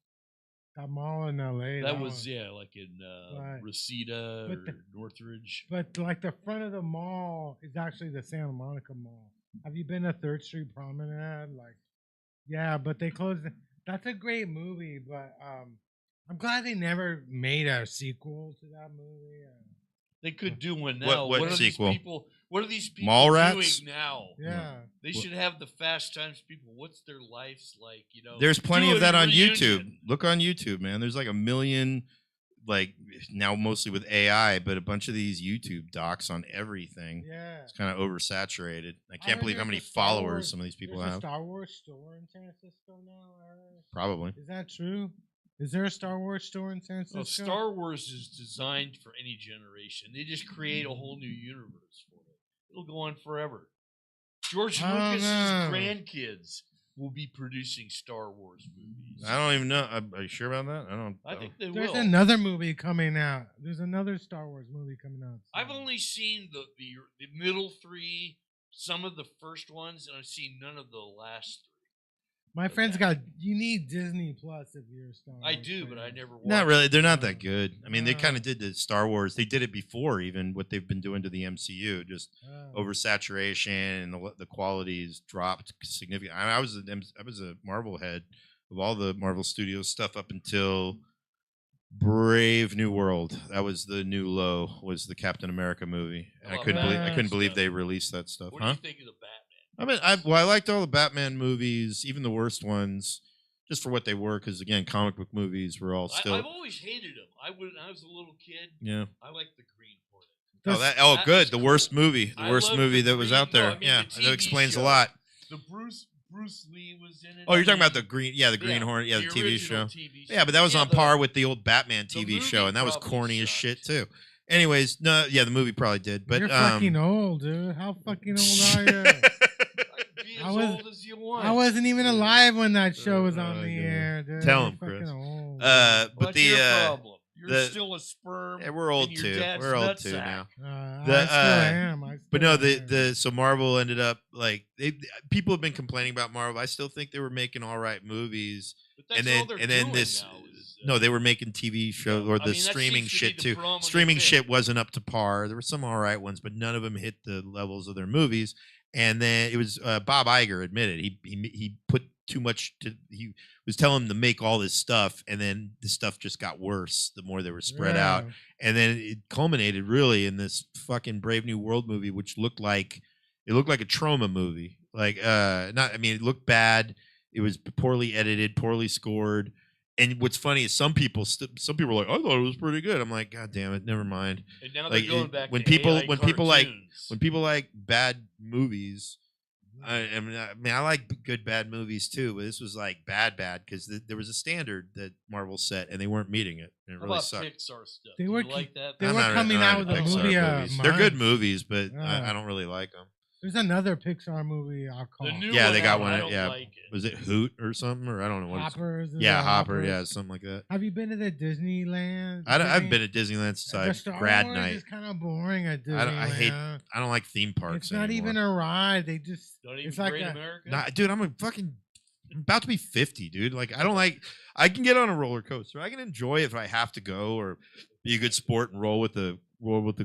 That mall in LA. That was one. like in Right. Reseda But or the- Northridge. But like the front of the mall is actually the Santa Monica Mall. Have you been to 3rd Street Promenade? Like, yeah, but they closed. That's a great movie, but I'm glad they never made a sequel to that movie. They could do one What- now. what are sequel? these people? What are these people Mall Rats? doing now? Yeah, They should have the Fast Times people. What's their lives like? You know, There's plenty do of that a on reunion. YouTube. Look on YouTube, man. There's like a million, like now mostly with AI, but a bunch of these YouTube docs on everything. yeah. It's kind of oversaturated. I can't heard believe how there's many a Star followers Wars- some of these people There's a have. Star Wars store in San Francisco now. I heard. Probably. Is that true? Is there a Star Wars store in San Well, Francisco? Star Wars is designed for any generation. They just create a whole new universe for it. It'll go on forever. George I don't Lucas's know. grandkids will be producing Star Wars movies. I don't even know. Are you sure about that? I don't. I think they There's will. another movie coming out. There's another Star Wars movie coming out. I've soon. only seen the middle three, some of the first ones, and I've seen none of the last three. My friends got. You need Disney Plus if you're a Star Wars. I do, but fan. I never watched. Not really. They're not that Oh. good. I mean, they Oh. kind of did the Star Wars. They did it before, even what they've been doing to the MCU. Just Oh. oversaturation and the qualities dropped significantly. I was a Marvel head of all the Marvel Studios stuff up until Brave New World. That was the new low. Was the Captain America movie? And I Oh, couldn't believe Batman believe stuff. they released that stuff. What do Huh? you think of the Batman? I mean, I liked all the Batman movies, even the worst ones, just for what they were. Because again, comic book movies were all still. I've always hated him. When I was a little kid, Yeah. I liked the Green Hornet. This- Good. was The cool. worst movie. The I worst loved movie the that was Green- out there. no, I mean, Yeah, the that TV explains show. a lot. The Bruce Lee was in it. Oh, I you're talking about mean, the Green Hornet, yeah, the TV original show. TV Yeah, but that was on par with the old Batman the TV movie show, and that was probably corny as sucked. shit too. Anyways, no, yeah, the movie probably did, but You're fucking old, dude. How fucking old are you? Be as I was- old as you want. I wasn't even alive when that show was on Oh, the God. air, dude. Tell You're him, fucking Chris. old. but What's the your problem? You're the- still a sperm. yeah, we're old in your too. dad's We're old too nutsack. now. I the, still am. But no, am. so Marvel ended up like people have been complaining about Marvel. I still think they were making all right movies, But that's and then all they're and then doing this. now is, No, they were making TV shows or I the mean, that streaming seems to be shit the too. predominant Streaming thing. shit wasn't up to par. There were some all right ones, but none of them hit the levels of their movies. And then it was Bob Iger admitted he put too much. He was telling them to make all this stuff, and then the stuff just got worse the more they were spread out. And then it culminated really in this fucking Brave New World movie, which looked like a trauma movie. Like not, I mean, it looked bad. It was poorly edited, poorly scored. And what's funny is some people were like, I thought it was pretty good. I'm like, God damn it, never mind. And now Like, they're going back when to people- AI when people like- cartoons. When people like bad movies, I mean, I like good bad movies too, but this was like bad because there was a standard that Marvel set, and they weren't meeting it. And it How really about sucked. Pixar stuff? They Do were you like that? they I'm were not coming into out with a Pixar movie movies. They're good month. movies, but Yeah. I don't really like them. There's another Pixar movie I'll call The new Yeah, one, they got I one, don't yeah. like it. Was it Hoot or something, or I don't know what it's Hoppers. is Yeah, it Hopper. Hoppers? Yeah, something like that. Have you been to the Disneyland? I've been at Disneyland since The I Star grad Wars night. is kind of boring at Disneyland. I don't like theme parks. It's not anymore. even a ride. They just. Not even It's like Great a- America? Nah, dude, I'm about to be 50, dude. Like, I can get on a roller coaster. I can enjoy it if I have to go or be a good sport and roll with the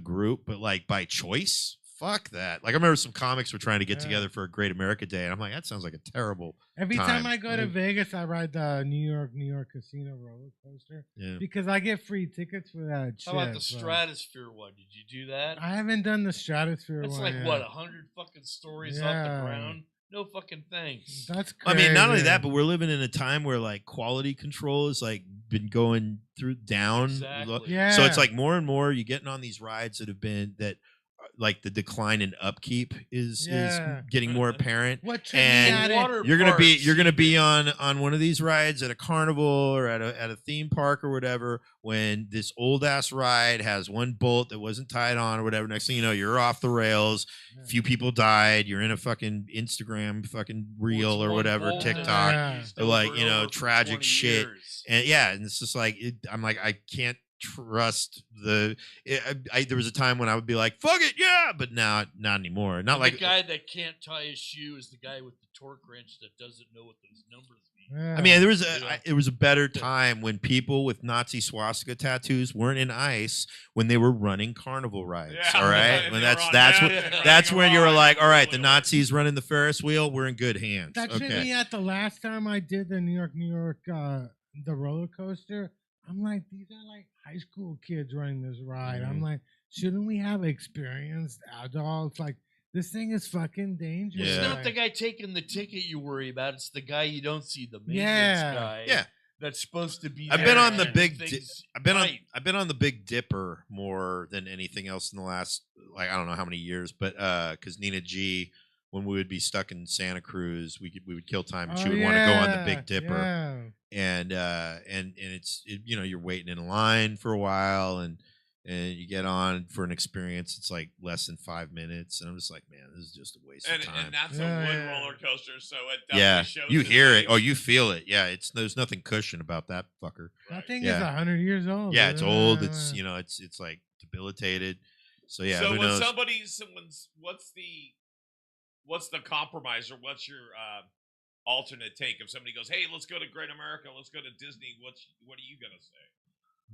group. But like by choice, fuck that. Like I remember some comics were trying to get together for a Great America Day, and I'm like, that sounds like a terrible. Every time I go to Like, Vegas, I ride the New York Casino roller coaster because I get free tickets for that shit. How about the Stratosphere one? Did you do that? I haven't done the Stratosphere That's one. like yet. what, 100 fucking stories off the ground? No fucking thanks. That's crazy. I mean, not only that, but we're living in a time where like quality control is like been going through down. Exactly. Yeah. So it's like more and more you're getting on these rides that have been that like the decline in upkeep is getting more apparent. And you're gonna be on one of these rides at a carnival or at a theme park or whatever when this old ass ride has one bolt that wasn't tied on or whatever. Next thing you know, you're off the rails. A few people died. You're in a fucking Instagram fucking reel or whatever, TikTok, or like tragic shit. And and it's just like I'm like I can't trust there was a time when I would be like fuck it but now not anymore. Not like the guy that can't tie his shoe is the guy with the torque wrench that doesn't know what those numbers mean. I mean there was a better time when people with Nazi swastika tattoos weren't in ice when they were running carnival rides. All right, when that's when you were like, all right, the Nazis running the Ferris wheel, we're in good hands. That should be at the last time I did the New York the roller coaster. I'm like, these are like high school kids running this ride. I'm like, shouldn't we have experienced adults? Like, this thing is fucking dangerous. It's not the guy taking the ticket you worry about. It's the guy you don't see, the maintenance guy. Yeah. That's supposed to be. I've been on the I've been on the Big Dipper more than anything else in the last like I don't know how many years, but because Nina G, when we would be stuck in Santa Cruz, we would kill time and she would want to go on the Big Dipper. And it's you're waiting in line for a while and you get on for an experience. It's like less than 5 minutes, and I'm just like, man, this is just a waste of time. And that's a wood roller coaster, so it definitely shows. You hear it, you feel it. Yeah, there's nothing cushion about that fucker. That thing is 100 years old. Yeah, it's old. It's it's like debilitated. So yeah, so who when knows? what's the compromise or what's your alternate take if somebody goes, hey, let's go to Great America, let's go to Disney, what are you gonna say?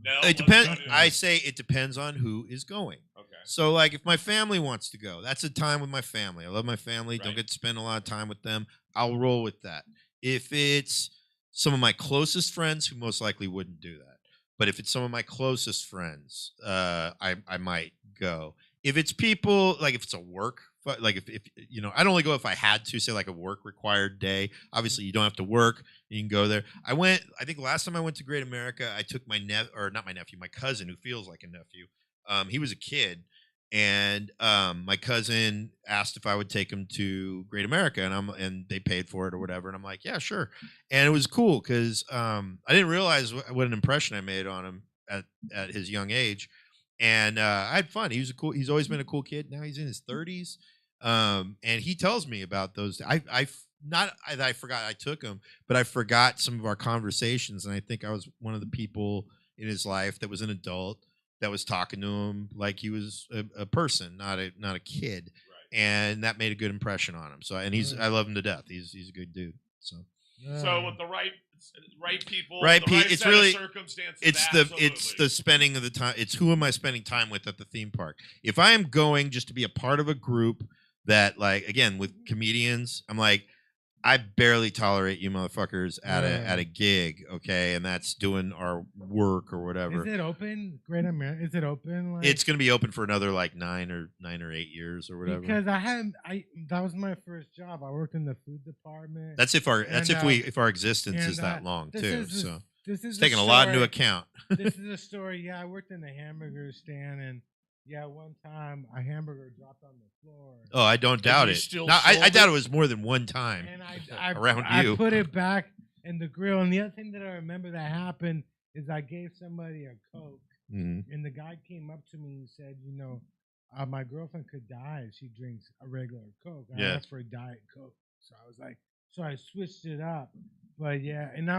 No, it depends. I say it depends on who is going. Okay. So like if my family wants to go, that's a time with my family. I love my family. Don't get to spend a lot of time with them. I'll roll with that. If it's some of my closest friends who most likely wouldn't do that. But if it's some of my closest friends, I might go. If it's people like if it's a work like if I'd only go if I had to, say like a work required day. Obviously you don't have to work, you can go there. I think last time I went to Great America, I took my my cousin who feels like a nephew. He was a kid and my cousin asked if I would take him to Great America and they paid for it or whatever. And I'm like, yeah, sure. And it was cool because I didn't realize what an impression I made on him at his young age. And I had fun. He's always been a cool kid. Now he's in his 30s. And he tells me about those. I forgot I took him, but I forgot some of our conversations. And I think I was one of the people in his life that was an adult that was talking to him like he was a person, not a kid. Right. And that made a good impression on him. So, and I love him to death. He's a good dude. So with the right people, it's really circumstances. It's the spending of the time. It's who am I spending time with at the theme park? If I am going just to be a part of a group that, like, again, with comedians, I'm like, I barely tolerate you motherfuckers at a gig, okay, and that's doing our work or whatever. Is it open, Great America? Is it open? Like, it's going to be open for another like 9 or 8 years or whatever. Because that was my first job. I worked in the food department. That's if our existence is that long too. So it's taking a lot into account. This is a story. Yeah, I worked in the hamburger stand and. Yeah, one time a hamburger dropped on the floor. Oh, I don't doubt it. I doubt it was more than one time. And I put it back in the grill. And the other thing that I remember that happened is I gave somebody a Coke. Mm-hmm. And the guy came up to me and said, my girlfriend could die if she drinks a regular Coke. I asked for a Diet Coke. So I was like, so I switched it up. But yeah, and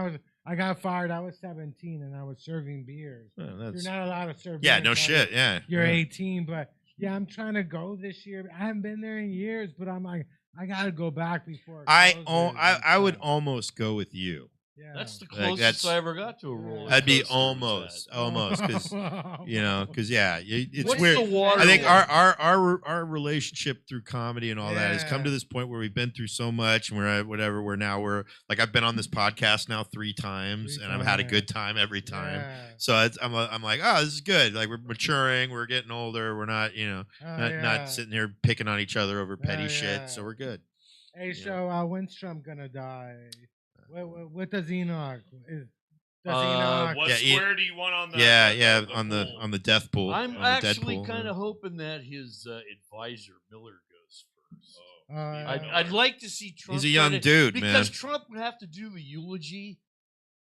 I got fired. I was 17 and I was serving beers. Oh, you're not allowed to serve beers. Yeah, no shit. Yeah. You're 18, but yeah, I'm trying to go this year. I haven't been there in years, but I'm like, I got to go back before. I would almost go with you. Yeah. That's the Like, closest that's- I ever got to a roller That'd be coaster was almost, because yeah, it's What's weird. the water I think one? our relationship through comedy and all that has come to Yeah. this point where we've been through so much, and we're at whatever. We're like, I've been on this podcast now 3 times, and I've had a good time every time. Yeah. So I'm like, oh, this is good. Like, we're maturing, we're getting older, we're not not sitting here picking on each other over petty shit. So we're good. Hey, Yeah. so when's Trump gonna die? What does Enoch? What Yeah, square do you want on the pool? on the death pool. I'm on the actually Deadpool, kind of hoping that his advisor Miller goes first. yeah. I'd like to see Trump. He's a young dude, man. Because Trump would have to do the eulogy,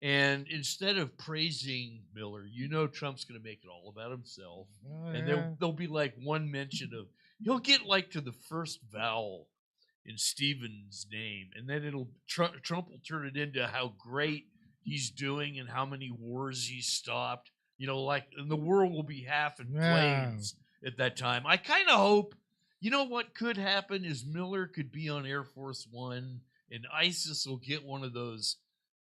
and instead of praising Miller, Trump's going to make it all about himself, and there'll be like one mention of he'll get like to the first vowel in Stephen's name, and then Trump will turn it into how great he's doing and how many wars he's stopped. And the world will be half in flames at that time. I kind of hope. What could happen is Miller could be on Air Force One, and ISIS will get one of those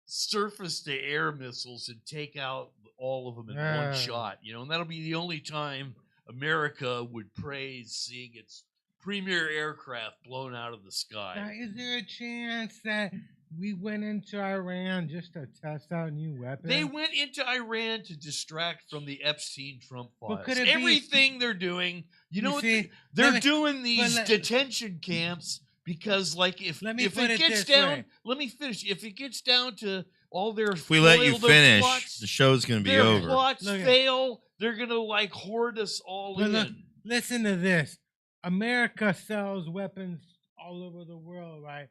surface-to-air missiles and take out all of them in one shot. And that'll be the only time America would praise seeing its premier aircraft blown out of the sky. Now, is there a chance that we went into Iran just to test out new weapons? They went into Iran to distract from the Epstein Trump files. could it be- Everything they're doing, see, they're doing these detention camps because, like, if Let me it put it gets this down, way. let me finish. If it gets down to all their If we let you their finish, plots, the show's gonna be their over. plots Look at- fail, they're gonna like hoard us all But in. look, listen to this. America sells weapons all over the world, right?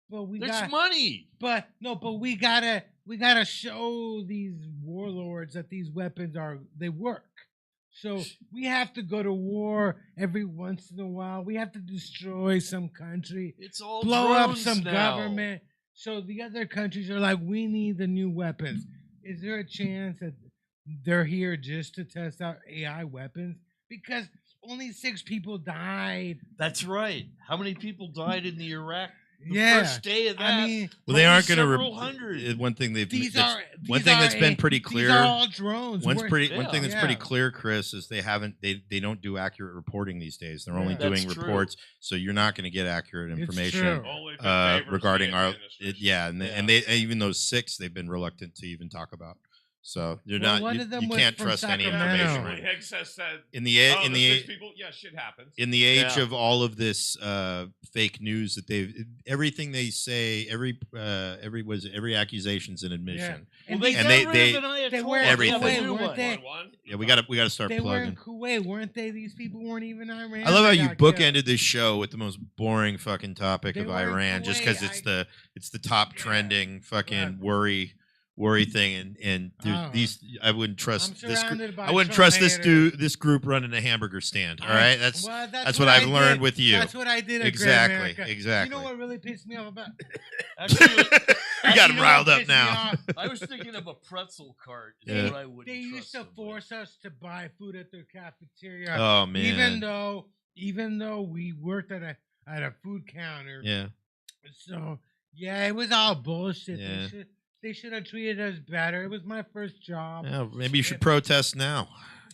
But There's money. But we gotta show these warlords that these weapons they work. So we have to go to war every once in a while. We have to destroy some country, It's all blow up drones some now. government. So the other countries are like, we need the new weapons. Is there a chance that they're here just to test out AI weapons? Because only 6 people died. That's right. How many people died in the Iraq? The Yeah. first day of that. I mean, Well, they aren't probably going several hundred. to. One thing they've these that's- are one thing that's been pretty clear. These are all drones. One We're- thing that's pretty Yeah. clear, Chris, is they don't do accurate reporting these days. They're only Yeah. doing That's true. reports, so you're not going to get accurate It's information true. Only if it favors regarding the our administration. and they even those 6 they've been reluctant to even talk about. So you're Well, not one you, of them you was can't from trust any Sacramento. information. Basically, Higgs has said In the the in 6 the people, yeah, shit happens. in the age Yeah. of all of this fake news that everything they say, every accusation's an admission. And They these- and got rid they- of an Ayatollah. they were Everything. They have a Kuwait, new weren't one. they? One. Yeah, we gotta start they were in plugging. Kuwait, weren't they? These people weren't even Iran. I love how They you got killed. bookended this show with the most boring fucking topic They of were in Iran, just because Kuwait. it's the top Yeah. trending fucking Right. worry thing, and Oh. these I wouldn't I'm trust this. surrounded by I wouldn't Trump trust this haters. this group running a hamburger stand. All right, that's Well, that's what I've I learned did. with you. That's what I did at Exactly, Great America. exactly. You know what really pissed me off about? Actually, We got You him know riled what up pissed me now. off? I was thinking of a pretzel cart. Is Yeah. what I would. They used to force us to buy food at their cafeteria. Oh man, even though we worked at a food counter. yeah. So yeah, it was all bullshit. Yeah. They should have treated us better. It was my first job. Yeah, maybe you should protest now.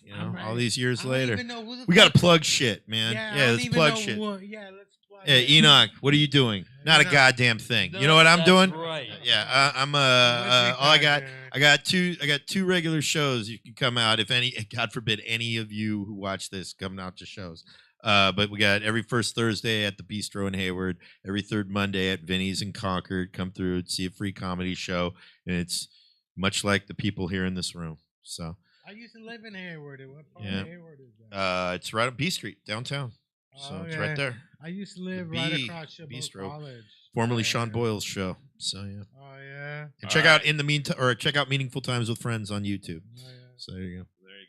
You I'm know, all right. these years I don't later, even know who the we got fuck- to plug shit, man. Yeah, I Yeah, don't let's even plug know shit. yeah, let's plug Hey, it. Enoch, what are you doing? Not a Enoch. goddamn thing. You know what I'm doing? Right. Yeah, I'm What's all I it got. called, I got two regular shows you can come out if any. God forbid any of you who watch this come out to shows. But we got every first Thursday at the Bistro in Hayward, every third Monday at Vinny's in Concord. Come through and see a free comedy show, and it's much like the people here in this room. So I used to live in Hayward. What part Yeah. of Hayward is that? it's right on B Street downtown. So Oh, it's yeah. right there. I used to live The right B- across Chabot Bistro. College. Formerly Yeah. Sean Boyle's show. So yeah. Oh yeah. And check out in the meantime, or check out Meaningful Times with Friends on YouTube. Oh, yeah. So there you go. There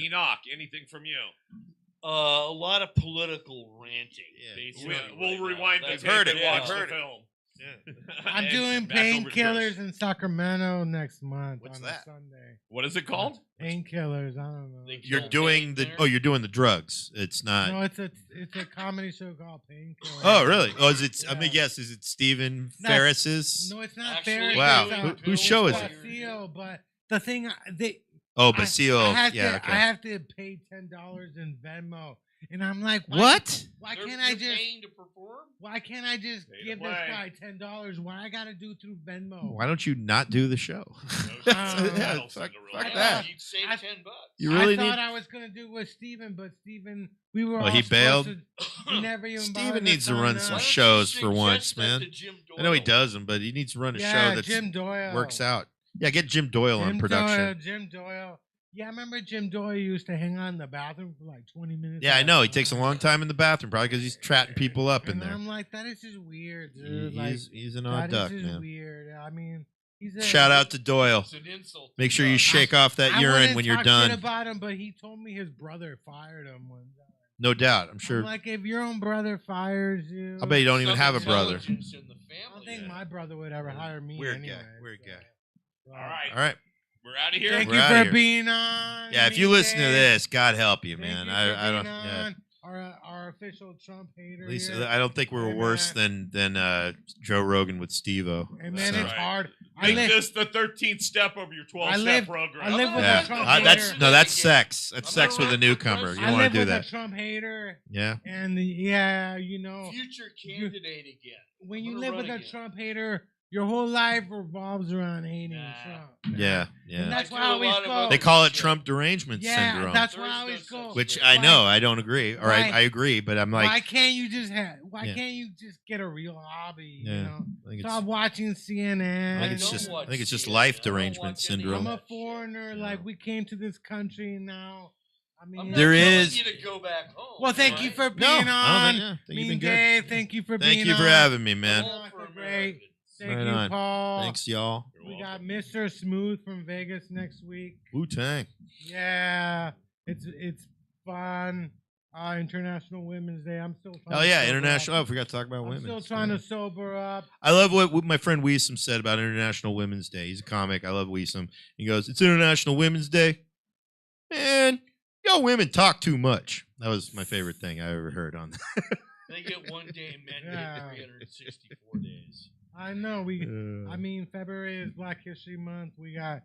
you go. Enoch, anything from you? A lot of political ranting. Yeah. Basically, We'll right now. rewind the That's tape heard and it. watch I've the heard it. film. Yeah. I'm And doing back over to Chris. painkillers in Sacramento next month What's on that? a Sunday. What is it called? Painkillers. I don't know. They You're kill doing the there? you're doing the drugs. It's not. No, it's a comedy show called Painkillers. Oh, really? Oh, is it? I mean, Yeah. yes. Is it Stephen No, Ferris's? No, it's not Actually, fair. Wow. doing Who- pills whose show is while it? you're in jail. But the thing, Oh, I Basile. have Yeah. to, Okay. I have to pay $10 in Venmo, and I'm like, What? Why They're- can't I they're just? paying to perform? Why can't I just Pay to give this play. guy $10? Why I gotta do through Venmo? Why don't you not do the show? No, Yeah, fuck fuck Why that. not? You'd save I- $10. You really I need. thought I was gonna do with Steven, but Steven, we were. Oh, all he bailed? supposed to- he never even. Steven bothered needs to sign run up. some Why don't you shows for suggest once, that man. to Jim I know he Doyle? doesn't, but he needs to run a Yeah, show that Jim Doyle works out. Yeah, get Jim Doyle on Jim production. Jim Doyle. Yeah, I remember Jim Doyle used to hang out in the bathroom for like 20 minutes. Yeah, I at know. a He takes a time. long time in the bathroom, probably because he's trotting people up in And there. I'm like, that is just weird, dude. Like, He's an odd duck, that is just man. weird. I mean, he's a Shout out to Doyle. It's an insult. Make sure you shake off that I urine wouldn't when you're talk done. shit about him, but he told me his brother fired him one time. No doubt. I'm sure. I'm like, if your own brother fires you, I bet you don't even Some have a brother. intelligence in the I don't family. think my brother would ever hire me. Weird anyway, guy. Weird so. guy. So, All right. All right. We're out of here. Thank We're you outta for here. being on. Yeah, if you listen to Dave. this, God help you, Thank man. you I for don't. being Yeah. on. Our official Trump hater. At least here. I don't think we were Hey, worse man. than Joe Rogan with Steve-O. And man, So- it's hard. Make this the 13th step of your 12-step live- program. I live with Yeah, a Trump that's hater. no, that's sex. That's I'm sex not with a running for newcomer. You president. don't I want live to do with that. a Trump hater, Yeah. and yeah, you know, Future candidate again. when I'm you gonna live run with a again. Trump hater, your whole life revolves around hating Nah. Trump. Yeah. And Yeah. that's I why do I a always lot of go. other They call it shit. Trump derangement Yeah, syndrome, that's There why I is no always such go. which thing. I know Why- I don't agree, or Why- I agree, but I'm why like, can't you just why Yeah. can't you just get a real hobby? Yeah. You know, I think stop it's, watching CNN. I think it's don't just, watch I think it's just CNN. life I don't derangement watch any of syndrome. I'm a shit. foreigner. Yeah. Like we came to this country now. I mean, I'm not There telling is- you to go back home. well, thank you right? for No, being I on. don't think, yeah, I think you've Mean been good. Dave, thank you for being Thank you for on. having me, I'm man. all Oh, for great. Americans. Thank Right you, on. Paul. Thanks, y'all. You're We welcome. got Mr. Smooth from Vegas next week. Wu-Tang. Yeah, it's fun. International Women's Day. I'm still trying. Oh to yeah, sober international. Oh, Up. I forgot to talk about I'm women. still trying to sober up. I love what my friend Weesum said about International Women's Day. He's a comic. I love Weesum. He goes, "It's International Women's Day, man. Y'all women talk too much." That was my favorite thing I ever heard on. They get one day, men Yeah. get 364 days. I know. I mean, February is Black History Month. We got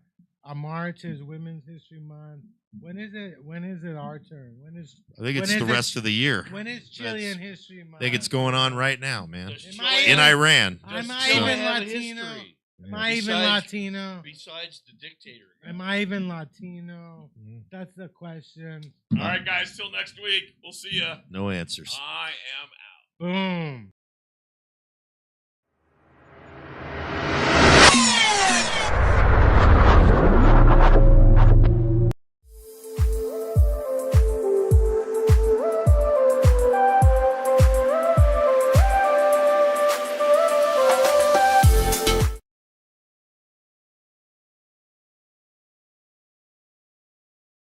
March is Women's History Month. When is it? When is it our turn? When is? I think it's when the is it- rest of the year. When is Chilean History Month? I think it's going on right now, man. Does Am Chile I In even- Iran. Am does I Chile even have a Latino? history Am I even Besides- Latino? besides the dictator? Am I even Latino? Mhm. That's the question. All right, guys. Till next week. We'll see ya. No answers. I am out. Boom.